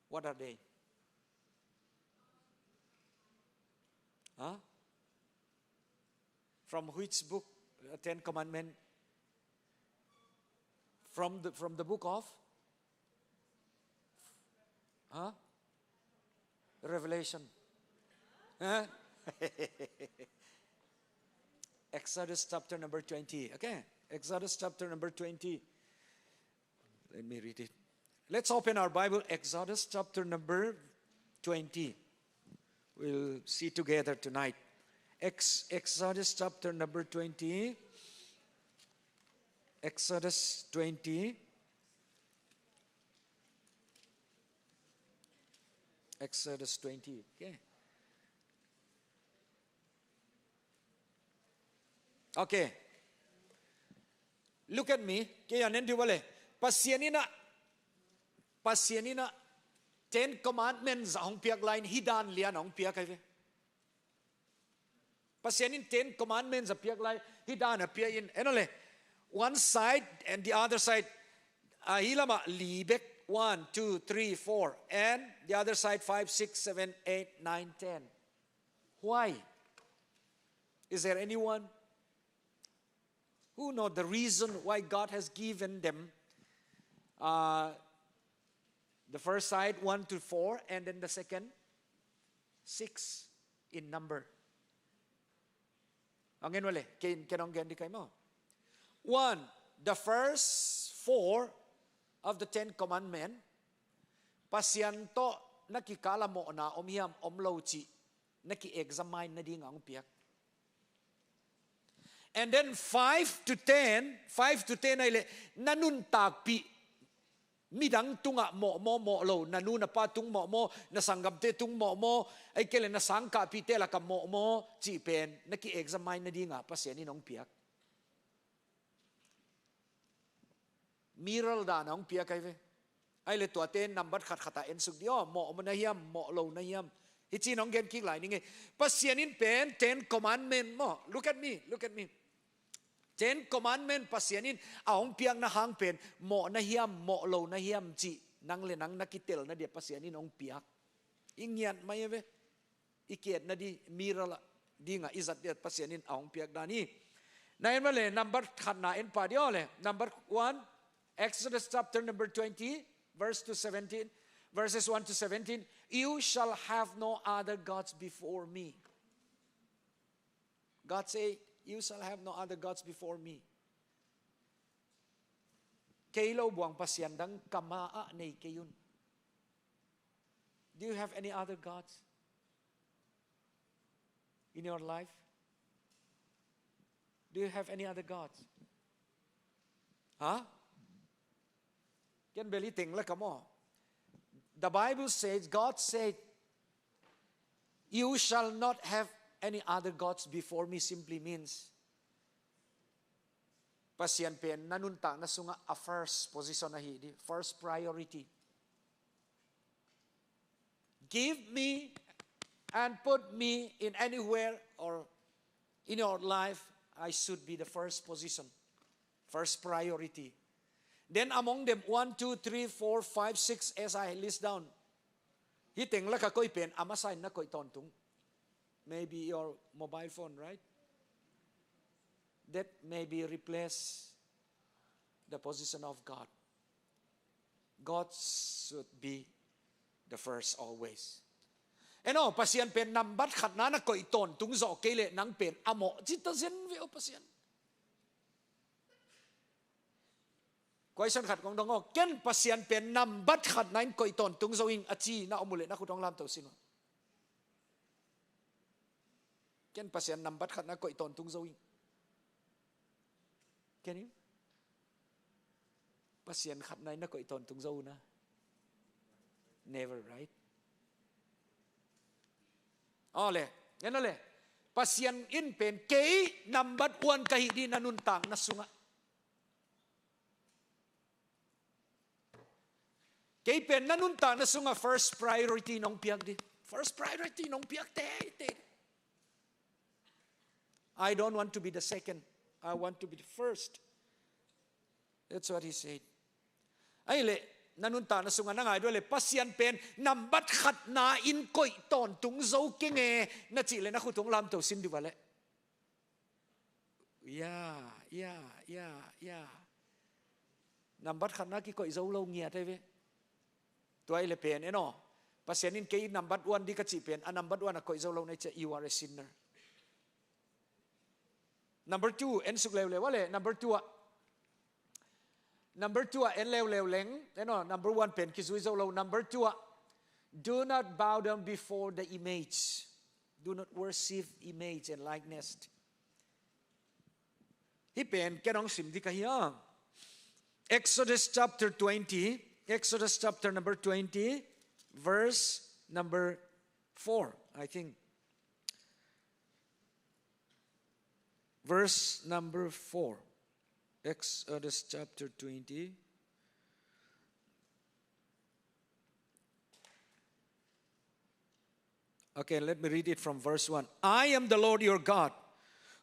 Speaker 3: What are they? Huh? From which book? 10 commandments. From the book of? Huh? Revelation. Huh? Exodus chapter number 20. Okay. Exodus chapter number 20. Let me read it. Let's open our Bible. Exodus chapter number 20. We'll see together tonight. Exodus chapter number 20. Exodus 20. Exodus 20. Okay. Okay. Look at me. Kaya nendi wale. Pasianina 10 commandments ang piak line hidan lian ang piak ay. Pasianin 10 commandments ang piak line hidan apia in. Enole. One side and the other side. Hilama libek 1, 2, 3, 4. And the other side 5, 6, 7, 8, 9, 10. Why? Is there anyone who know the reason why God has given them the first side 1 to 4 and then the second 6 in number? Angin wale, kenong gendi kay mo. 1, the first 4 of the 10 commandments, pasyanto nakikala mo na omiyam omlauchi, naki-examine na ding ang piyak. And then 5 to 10 ay nanuntagpi. Midang tunga mo lo, nanuna pa tung mo, nasanggabte tung mo, ay kailan nasangka pitela ka mo, chipen, naki-examine na di nga pa siya ninong piyak. Miral da na ang piyak ay leto atin, nambat khatain sugdiyo, mo nahiyam, mo lo nahiyam. Hitsinong gen kik lai ninge. Pa siya nin pen, 10 commandment mo. Look at me. 10 commandment pasyanin aong piang na hangpen mo na hiyam mo lo na hiyam chi nang lenang nakitel na dia pasyanin ong piak ingyan mayeve ikiet na di mirala di nga izat dia pasyanin aong piak dani Na male number khat na en pa dio le. Number 1, Exodus chapter number 20, verses 1 to 17. You shall have no other gods before me. God say, you shall have no other gods before me. Kailaw buang pasyandang kamaa nei kayun. Do you have any other gods in your life? Do you have any other gods? Huh? Can beli ting la kamo. The Bible says, God said, you shall not have any other gods before me, simply means pasyan pen nanunta na sunga a first position na hidi, first priority. Give me and put me in anywhere or in your life, I should be the first position, first priority. Then among them, 1, 2, 3, 4, 5, 6, as I list down, hitting la ka koy pen, amasign na koy tontung. Maybe your mobile phone, right? That maybe replace the position of God. God should be the first always. Eno, pasyan pen nambat khat na na koy ton tung zo kele nang pen amo jita zen veo pasyan. Question khat kong dongo ken pasyan pen nambat khat nain koy ton tung zo ing achi na omule na kutong lam to sino. Ken pasyan nambat khat na koy ton tung zo ing. Can you? Pasyan khat nain na koy ton tung zo na. Never, right? Ole, yan ole. Pasyan in pen kay number 1 kahidi nanuntang na sunga. Kay pen nanuntang na sunga first priority nong piag di. First priority nong piag te. I don't want to be the second. I want to be the first. That's what he said. Ay le, nanunta na sunga na nga idol pasyan pen nambat khat na in koy ton tung zo kinge na chile na khutong lam to sin di wale. Yeah. Nambat khat na ki koy zo lo ngia te ve. Tuai le pen eno. Pasyan in kay nambat 1 di ka chi pen a nambat 1 na koy zo lo na che you are a sinner. Number 2 en suk le wale number 2 en lew leng. Number 1 pen kisui zo lo. Number 2, do not bow down before the image. Do not worship image and likeness. Hi pen kenong sim di kahiyang. Exodus chapter number 20, verse number 4, I think. Verse number 4. Exodus chapter 20. Okay, let me read it from verse 1. I am the Lord your God,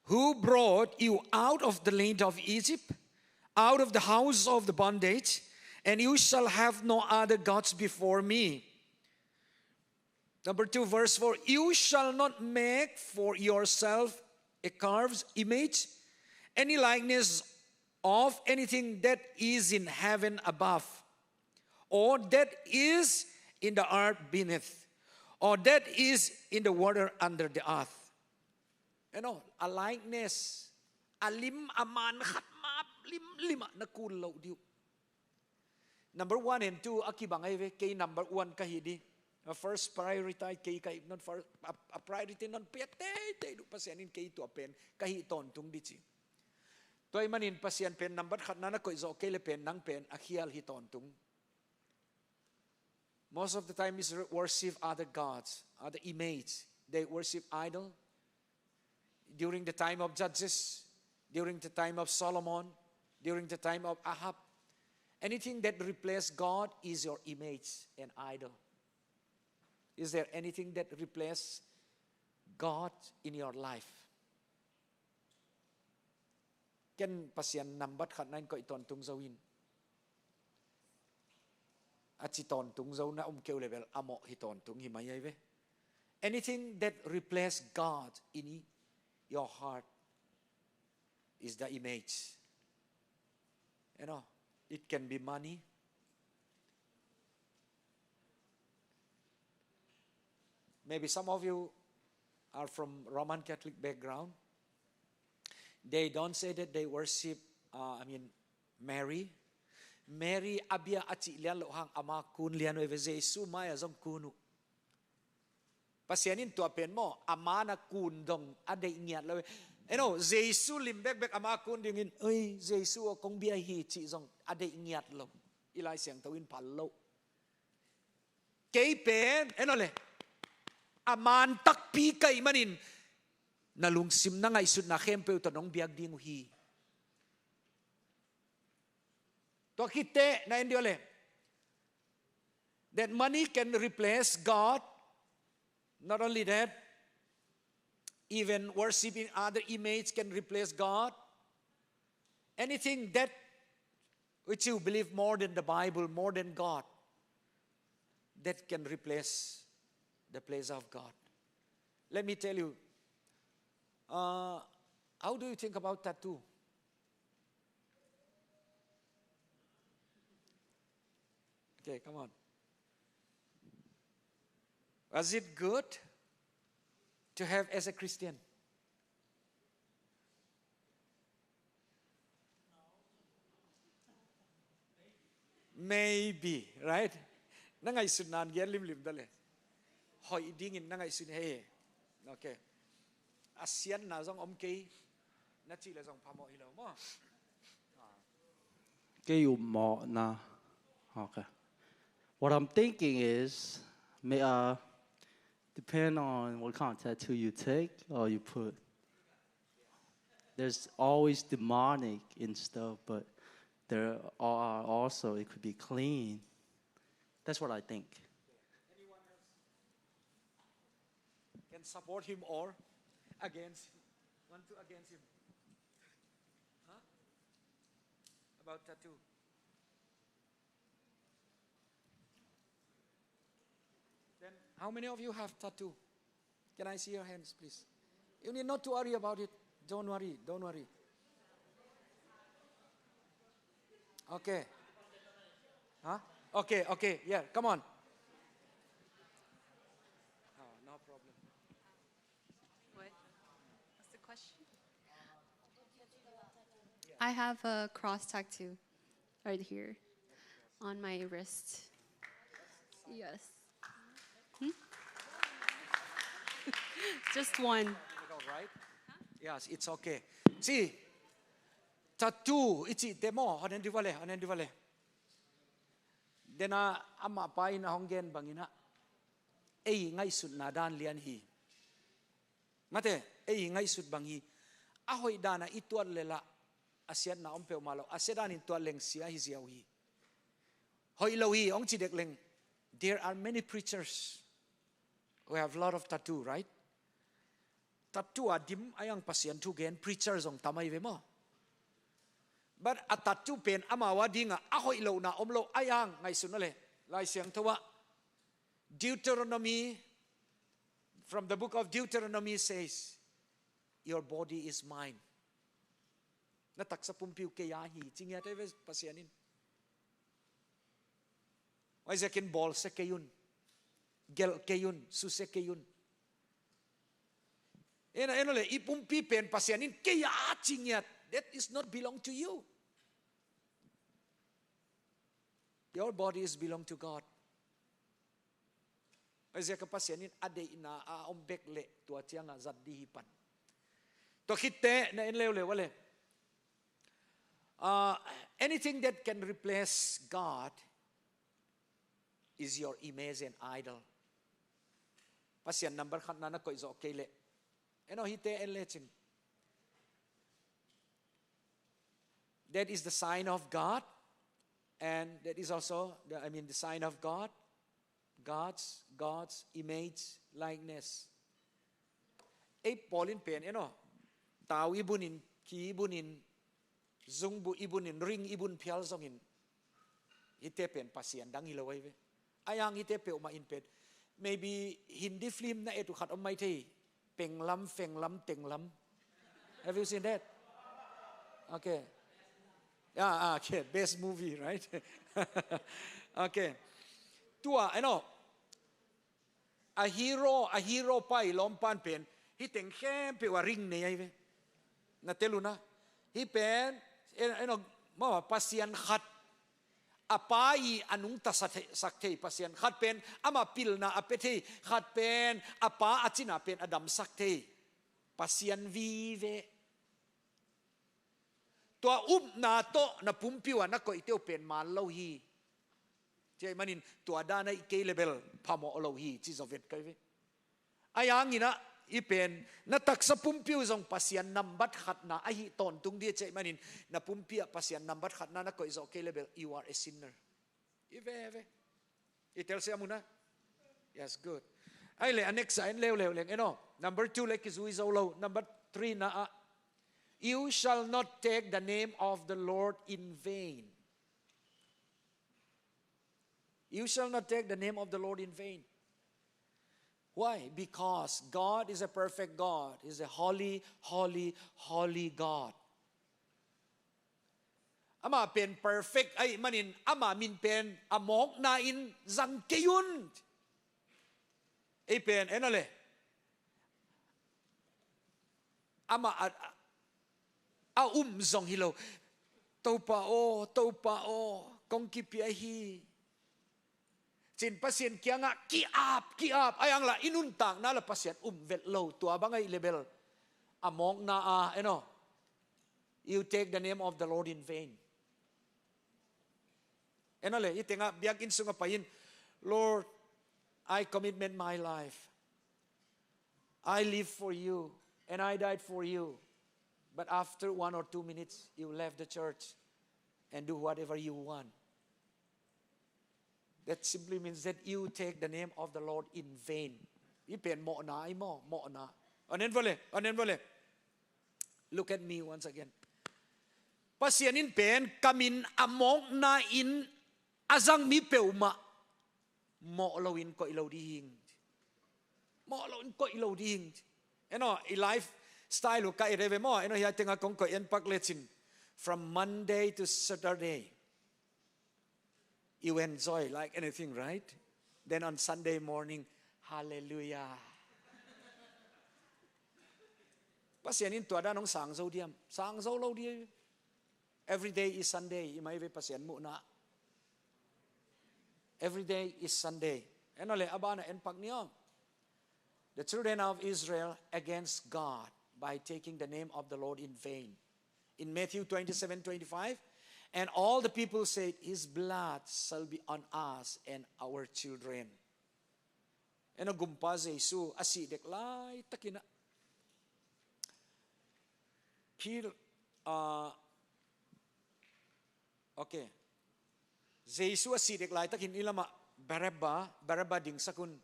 Speaker 3: who brought you out of the land of Egypt, out of the house of the bondage, and you shall have no other gods before me. Number 2, verse 4. You shall not make for yourself a carved image, any likeness of anything that is in heaven above, or that is in the earth beneath, or that is in the water under the earth. A likeness, alim aman khatmap lim lima na kulo diu. Number 1 and 2 akibangay kay number 1 kahidi. First priority kay not for a priority non piate do pasyanin kay to apen kahiton tung dichi. Toy manin pasyan pen number khat na ko izo kay le pen nang pen akhial hiton tung. Most of the time is worship other gods, other image. They worship idol. During the time of Judges, during the time of Solomon, during the time of Ahab, anything that replaces God is your image and idol. Is there anything that replaces God in your life? Ken pasyan nambat khat nain ko iton tung zawin. At siton tung zaw na keu level amo hiton tung himayay ve. Anything that replaces God in your heart. is the image. You know, it can be money. Maybe some of you are from Roman Catholic background. They don't say that they worship, Mary. Mary abia aci lian lo hang ama kun lian we Jesu maya zong kunu. Pasianin tua pen mo ama na kun dong ade ngiat lo. Jesu lim bek ama kun dingin. Oi Jesu kong bia hi ci zong ade ngiat lo. Ilai siang tawin palo. Kay pen le. Aman takpi kay manin. Nalungsim na nga isud na kempe utanong biag ding hi. To kite na indiole. That money can replace God. Not only that, even worshiping other images can replace God. Anything that which you believe more than the Bible, more than God, that can replace the place of God. Let me tell you, how do you think about tattoo? Okay, come on. Was it good to have as a Christian? Maybe, right? Nangai sunan gian lim dale. Hoi dingin nangai sun he. Okay. Asian na zong kei na chi la zong pamo ilo mo.
Speaker 7: Cái mo na. Okay. What I'm thinking is, depend on what kind of tattoo you take or you put. There's always demonic in stuff, but there are also, it could be clean. That's what I think.
Speaker 3: Anyone else can support him or against him? One to against him. Huh? About tattoo. Then how many of you have tattoo? Can I see your hands, please? You need not to worry about it. Don't worry. Okay. Huh? Okay. Yeah, come on. Oh, no problem.
Speaker 8: What? What's the question? I have a cross tattoo right here on my wrist. Yes. Just one.
Speaker 3: All right? Yes, it's okay. See, tattoo, it's demo, hanen divale. Dena ama pai na honggen bangina. Ngai sud na dan lian hi. Mate, ngai sud bangi. Ahoy dana ituan lela. Asian na ompeo malo. Asian in tuan leng sia hi ziaw hi. Hoy lawi ong chidek leng. There are many preachers who have a lot of tattoo, right? Tattoo adim ayang pasien tu gen preachers ong tamay ve mo. But a tattoo pen amawa dinga ahoy lo na omlo ayang ngay sunole. Lai siyang tawa. Deuteronomy, from the book of Deuteronomy says, your body is mine. Natak sa pumpiw kayahi. Tingya tayo pasyanin. Why zakin ball sa kayun. Gel kayun. Suse kayun. Le ipumpi pen pasyanin kaya tingya. That is not belong to you. Your body is belong to God. Kasi kapasyanin ade ina aombek le tua tiang zat dihipan. To kite na inlew wale. Anything that can replace God is your image and idol. Pasyan number khat na ko iso okay le. Hite en leching. That is the sign of God, and that is also the sign of God, God's image, likeness. Paulin pen, tao ibunin, ki ibunin, zungbu ibunin, ring ibun pial zongin. Ite pen pasian dang hilaway ve. Ayang ite pe uma inped. Maybe Hindi film na etu khat omai thei, penglam, fenglam, tenglam. Have you seen that? Okay. Yeah, okay, best movie, right? Okay. Tua, a hero pa ilompan pen, he think pe wa ring ne ay na teluna. He pen, pasian khat. Apai anung ta sakte pasian khat pen ama pil na apete khat pen apa achina pen adam sakte pasian vive. Tua na to na pumpiwa na ko iteo pen malo hi. Jay manin tua dana ike level pamo olo hi chizovet kaive. Ayang ina ipen na taksa pumpiu zong pasian nambat khat na ahi ton tung dia chay manin na pumpia pasian nambat khat na ko is okay level you are a sinner. Ive. Itel siya muna. Yes, good. Ay le next sign leo number 2 like is low. Number 3 na you shall not take the name of the Lord in vain. You shall not take the name of the Lord in vain. Why? Because God is a perfect God. He's a holy, holy, holy God. Ama pen perfect ay manin ama min pen amok na in zang kayun. Ay pen enole. Ama zong hilo. Tau pa o kong kipiahi. Chin pasien kia nga ki up ayang la inuntang na la pasien vet low tua bangay level among na you take the name of the Lord in vain. Le ite nga biag insunga payin, Lord, I commitment my life. I live for you and I died for you. But after 1 or 2 minutes, you left the church and do whatever you want. That simply means that you take the name of the Lord in vain. Ipen mo na. Onen vole. Look at me once again. Pasianin pen kamin among na in azang mi peuma. Mo lawin ko ilaw dihing. Lifestyle ka ireve mo. Hiya tinga kong ko yan pagletsin. From Monday to Saturday. You enjoy like anything, right? Then on Sunday morning, hallelujah. Pasianin tuada nong sangzo diam. Sangzo lo dia. Every day is Sunday. Imaive pasian mo na. Every day is Sunday. Enole abana enpak niyo. The children of Israel against God by taking the name of the Lord in vain. In Matthew 27:25, and all the people said, His blood shall be on us and our children. And gumpa Jesu asidek lai takina. Okay. Jesu asidek lai takin ilama Baraba ding sakun.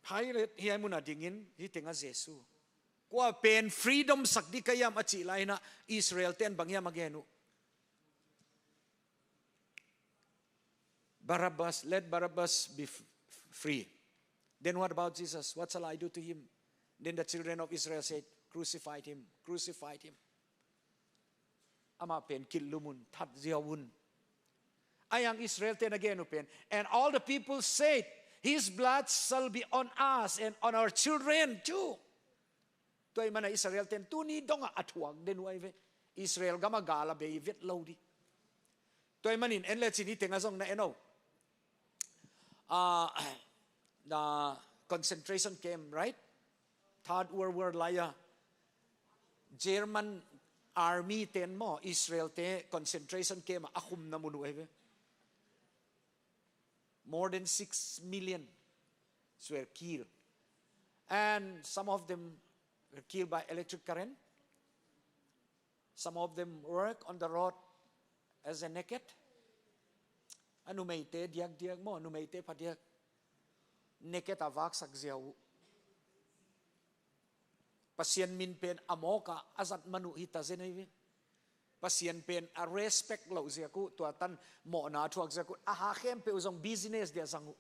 Speaker 3: Pilate hiya muna dingin hitinga Jesu. Kwa pen freedom sakdi kayam achi lai na Israel ten bangya magenu. Let Barabbas be free. Then what about Jesus? What shall I do to him? Then the children of Israel said, crucified him. Ama pen killumun tat ziawun. Ayang Israel ten again pen. And all the people said, His blood shall be on us and on our children too. Toy mana Israel ten tuni donga atwag den waive. Israel gamagala be vet lodi. Toy manin en let's ini tengazong na the concentration camp, right? Third World War laya. German army ten mo Israel te concentration camp akum na munuwe. More than 6 million were killed. And some of them were killed by electric current. Some of them work on the road as a naked. Anumaite diag mo, anumaite pa diag. Naked avak sagziaw. Pasien min pen amoka azat manu hita zenayve. Pasien pen a respect lo ziaku tuatan mo na tuag ziaku ahakem pe uzong business dia sangu.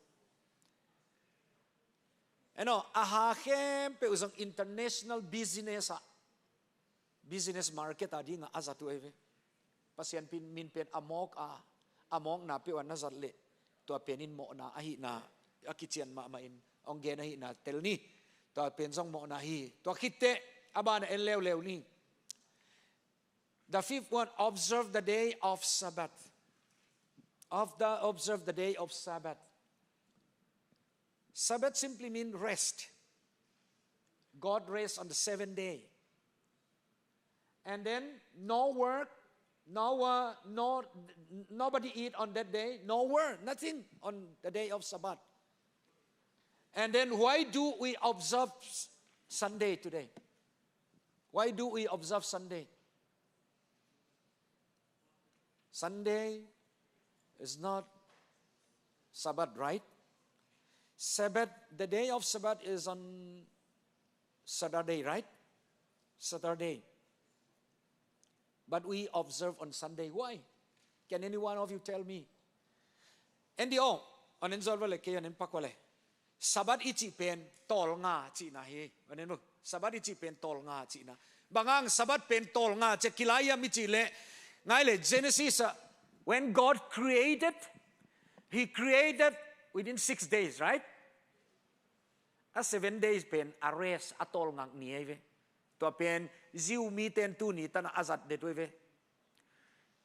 Speaker 3: Ahakem pe uzong international business ha. business market adi nga azatu eve pasien pin min pen among na pe wan na zatle to penin mo na ahi na akichian ma in ong gen ahi na telni to pen song mo na hi to khitte abana en lew ni. The fifth one, observe the day of Sabbath. Observe the day of Sabbath. Sabbath simply means rest. God rests on the seventh day. And then no work, nobody eat on that day, no work, nothing on the day of Sabbath. And then why do we observe Sunday today? Why do we observe Sunday? Sunday is not Sabbath, right? Sabbath, the day of Sabbath is on Saturday, right? Saturday. But we observe on Sunday. Why? Can any one of you tell me? And on enzolvale kayo nen pakwale. Sabbath ichi pen tol nga chi na he. Aneno? Sabbath ichi pen tol nga chi na. Bangang Sabbath pen tol nga che kilaya michi le. Ngayle Genesis, when God created, He created within 6 days, right? 7 days pen arrest atol ngang nieve. To pen ziu miten tu ni tan azat de tueve.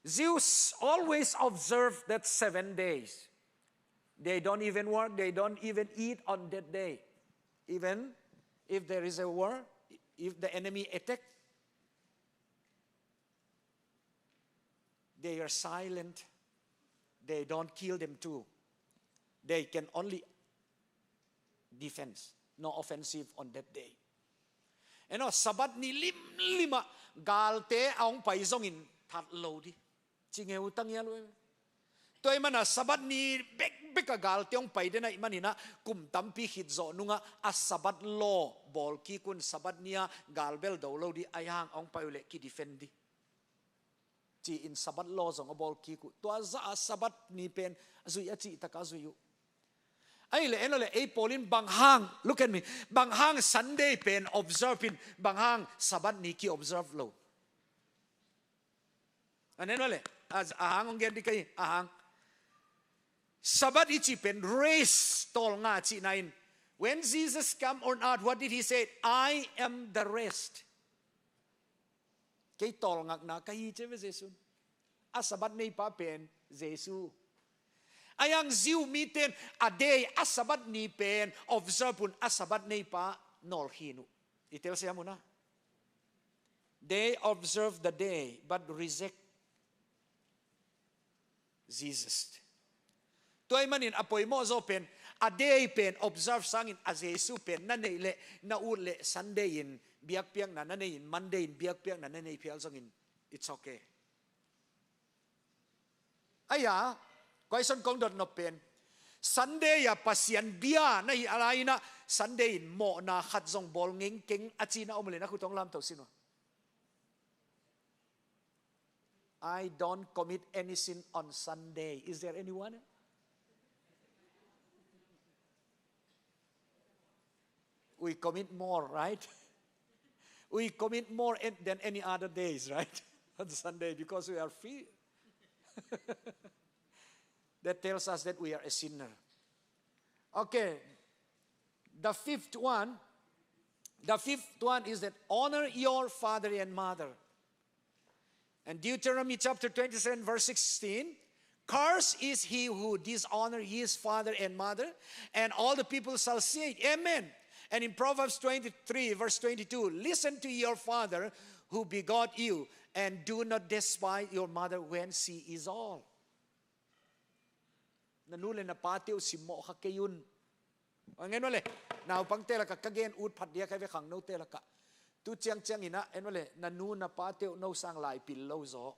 Speaker 3: Zeus always observe that 7 days. They don't even work, they don't even eat on that day. Even if there is a war, if the enemy attack, they are silent. They don't kill them too. They can only defense, no offensive on that day. And Sabat ni lima galte aong paizongin tatlo di. Chinge utang yalo. Toy mana Sabat ni bek galte aong paide na imanina kumtampi hitzo nunga as Sabat law bol ki kun Sabat niya galbel dawlo di ayang aong paule ki defendi. Chi in Sabat law zong bol kiku to za Sabat ni pen azui achi takazuyu ai le enole ei polin banghang, look at me, banghang Sunday pen observe in banghang Sabat ni ki observe lo anenole az ahang ong di kai ahang Sabat ichi pen race tol nga chi nain. When Jesus come on earth, what did he say? I am the rest. Kay tol ngak na kay cheve Jesus. Asabat nei pa pen Jesus. Ayang ziu miten a day asabat ni pen observe pun asabat nei pa nol hinu. Itel siya muna. They observe the day but reject Jesus. Toy manin apoy mo zo pen a day pen observe sangin as Jesus pen na neile na ule Sunday in BIAKPIAK na nanay in Monday in BIAKPIAK na nanay pial sangin it's okay. Aya question kong dot no pen Sunday ya pasian bia na hi alay na Sunday in mo na khatzong bol ngeng king achi na umuli na kutong lam to sino. I don't commit any sin on Sunday. Is there anyone? We commit more, right? We commit more than any other days, right? On Sunday, because we are free. That tells us that we are a sinner. Okay. The fifth one is that honor your father and mother. And Deuteronomy chapter 27, verse 16, cursed is he who dishonor his father and mother, and all the people shall say, Amen. And in Proverbs 23, verse 22, listen to your father who begot you, and do not despise your mother when she is old. Nanule na patio si mo kakayun. Ngayon wale, na upang tela ka kagayan ut padya kaya kang no tela ka. Tu chiang ina, en wale, nanu na patio no sang lai pillow zo.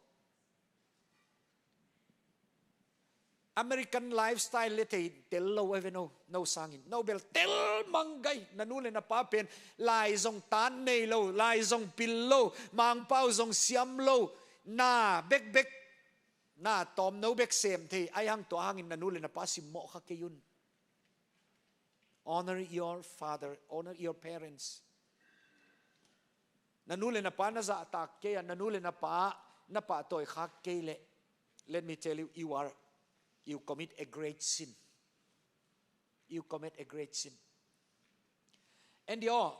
Speaker 3: American lifestyle letay tello even no sangin no bel tel manggay nanule na papen lai zong tan nei lo lai zong pillow mang pau zong siam lo na bek na tom no bek sem the ayang to hangin nanule na pasim mo ka kayun. Honor your father, honor your parents. nanu le na pa na za ta ke nanu le na pa toy khak ke le. Let me tell you, you commit a great sin. You commit a great sin. And yo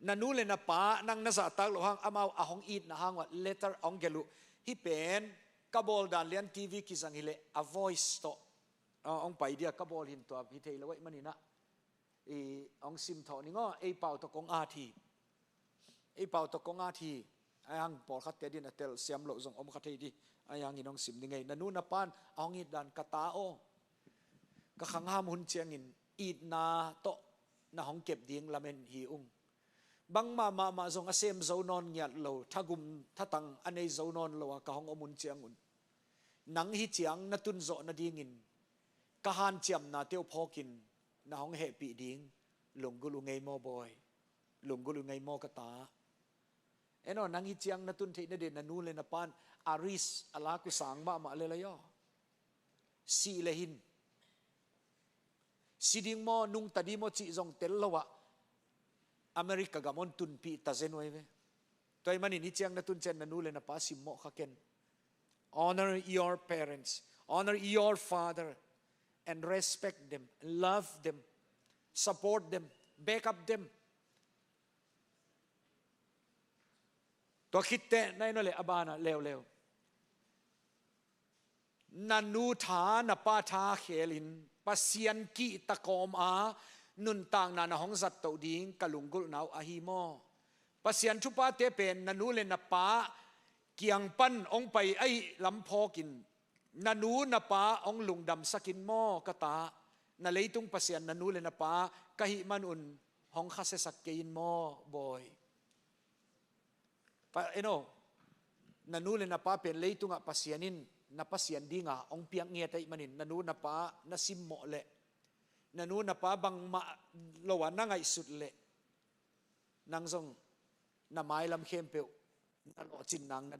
Speaker 3: nanu le na pa nang na za ta lo hang amao ahong eat na hang wa letter ong gelu hi pen kabol dan lian TV kisang hile a voice to ong pai dia kabol hin to hi thei lawai manina e ong sim tho ni ngo e pau to kong a thi e pau to kong a thi ayang por khat te din atel siam lo zong om khat thei di ayang inong sim ni ngai nanu na pan ong it dan kata o ka khang ham hun chiang in it na to na hong kep ding lamen hi ung bang ma zong asem zo non nyat lo thagum thatang anei zo non lo ka hong omun chiang un nang hi chiang na tun zo na ding in ka han chiam na teu phokin na hong he pi ding lungulu ngai mo boy lungulu ngai mo ka ta eno nang hi chiang na tun thei na de na nu le na pan aris ala ku sang ma le la yo si le hin siding mo nung tadi mo chi zong tel lawa America gamon tun pi ta zenoi ve toy mani ni chiang na tun chen na nu le na pa sim mo khaken honor your parents, honor your father, and respect them, love them, support them, back up them. To khitte nai no le abana leo nanu tha na pa tha khelin pasian ki takom a nun tang na hong zat to ding kalungul nau a hi mo pasian thu pa te pen nanu le na pa kiang pan ong pai ai lam phokin nanu na pa ong lungdam sakin mo kata na leitung pasian nanu le na pa kahi man un hong khase sakkein mo boy pa nanu le na pa pen leitunga pasianin na pasian dinga ong piang nge tai manin nanu na pa na simmo le nanu na pa bang ma lowa na ngai sut le nang zong na mai lam khem pe na lo chin nang na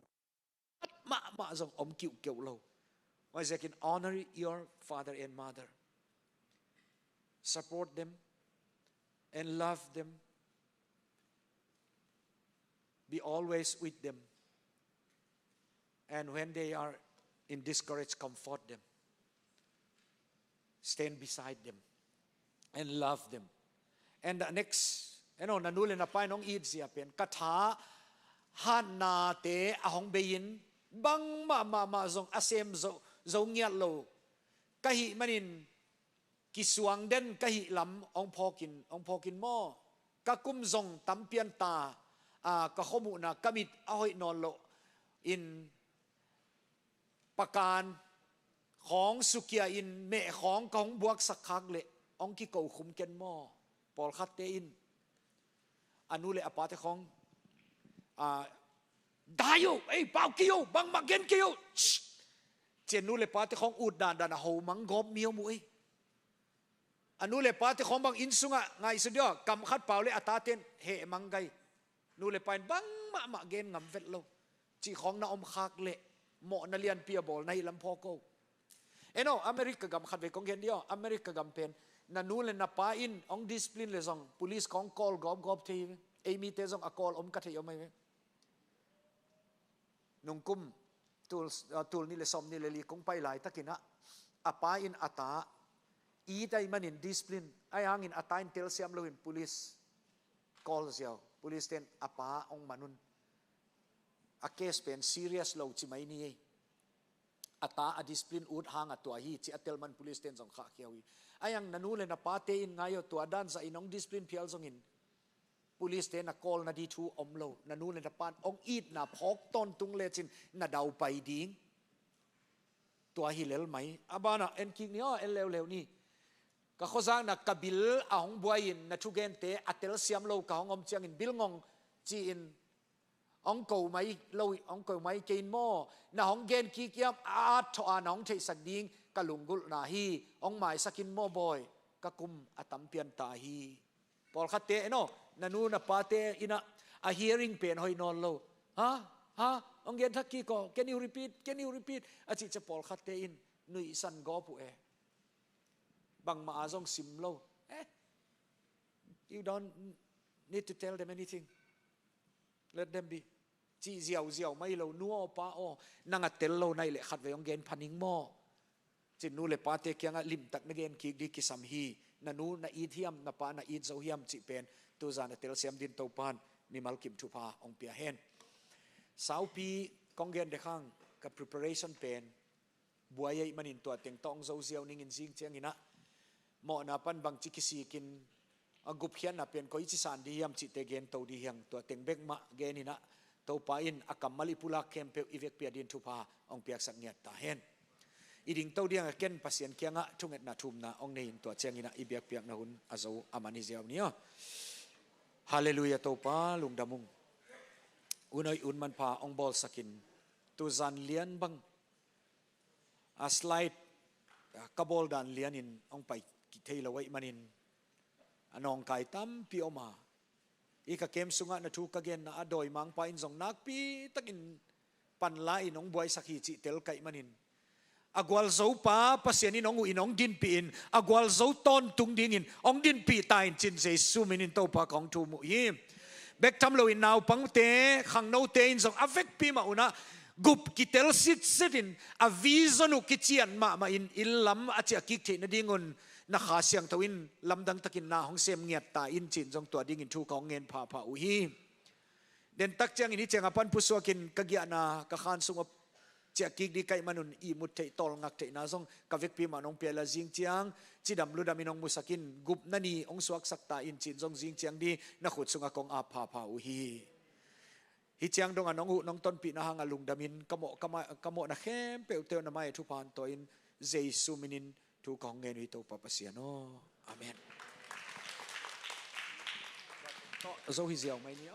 Speaker 3: ma zong om kiu kiu lo why they can honor your father and mother, support them and love them, be always with them, and when they are in discouraged, comfort them, stand beside them and love them. And the next nanule na pa nong id siya pen katha han na te ahong bein bang ma zong asem zo ngiat lo kahi manin kisuang den kahi lam ong phokin mo kakum zong tampian ta ka khomu na kamit ahoi non lo in pakan khong sukia in me khong kong buak sakhak le ong ki ko khum ken mo pol khat te in anule apate khong dayo ei pau kiyo bang magen kiyo chenule pate khong ud dan ho mang gop miu mu ei anule pate khong bang insunga ngai sudio kam khat pau le ataten he mangai nule pain bang ma gen ngam vet lo chi khong na om khak le mo na lian pia bol nai lam phoko America gam khat ve kong gen dio America gam pen na nule na pa in ong discipline le zong police kong call gop the ei mi te zong a call om ka the yo mai nong kum tul ni le som ni le li kong pai lai takina apa in ata i dai manin discipline ai hang in ata in tel siam lo in police call siao police ten apa ong manun a case pen serious lo chi mai ni ata a discipline ut hang atwa hi chi atel man police ten jong kha khiawi ayang nanule na pate in ngayo to adan sa inong discipline phial jong in police ten a call na di thu omlo nanule na pan ong eat na phok ton tung le chin na dau pai ding to hi lel mai abana en king ni en lew ni ka khozang na kabil ahong buain na thugen te atel siam lo ka hong om chiang in bilngong chi in ong ko mai kein mo na hong gen ki kiam a tho anong thei sak ding kalungul na hi ong mai sakin mo boy ka kum atam pian ta hi pol khate nanu na pate ina a hearing pen hoi non lo ha ong gen thaki ko can you repeat a chi cha pol khate in nui san go pu bang ma azong sim lo you don't need to tell them anything let them be chi ziao mai lo nuo pa o nanga tel lo nai le khat ve ong gen phaning mo chin nu le pa te kyanga lim tak na gen ki di kisam hi na nu na i thiam na pa na i zo hiam chi pen tu za na tel siam din to pan ni mal kim thu pa ong pia hen sau pi kong gen de khang ka preparation pen buaya manin to teng tong zo ziao ning in jing chiang ina mo na pan bang chi kisi kin agup hian na pen koi chi san di hiam chi te gen to di hiang to teng bek ma gen ina to pa in akam mali pula kempe ivek pia din thu pa ong piak sak ngiat ta hen iding to diang ken pasien kyanga thunget na thum na ong nei to chiang ina ibek piak na hun azo amani ziaw ni hallelujah to pa lungdamung unoi un man pa ong bol sakin tu zan lian bang a slide kabol dan lian in ong pai ki thei lawai manin anong kai tam pi oma ika kem sunga na thu ka gen na adoi mang pa in zong nak pi takin pan la in ong buai sakhi chi tel kai manin agwal zo pa pasien in ong u in ong din pi in agwal zo ton tung ding in ong din pi ta in chin jesu min in to pa kong thu mu hi bek tam lo in naw pang te khang no te in zong avek pi ma una gup kitel sit in a vision u kichian ma in illam achi akik the na dingun na kha siang tawin lamdang takin na hong sem ngiat ta in chin jong to ding in thu kong ngen pha u hi den tak chang ini chang apan pusuakin kagya na ka khan sunga chia kik di kai manun i mut thei tol ngak thei na zong ka vek pi manong pela jing chiang chidam ludam inong musakin gup nani ong suak sakta in chin jong jing chiang di na khut sunga kong a pha u hi hi chiang dong anong u nong ton pi na hanga lungdamin kamo na khem pe teu na mai thu pan to in jesu minin thu kong ngen wi to papasiano amen to zo hi ziaw mai ni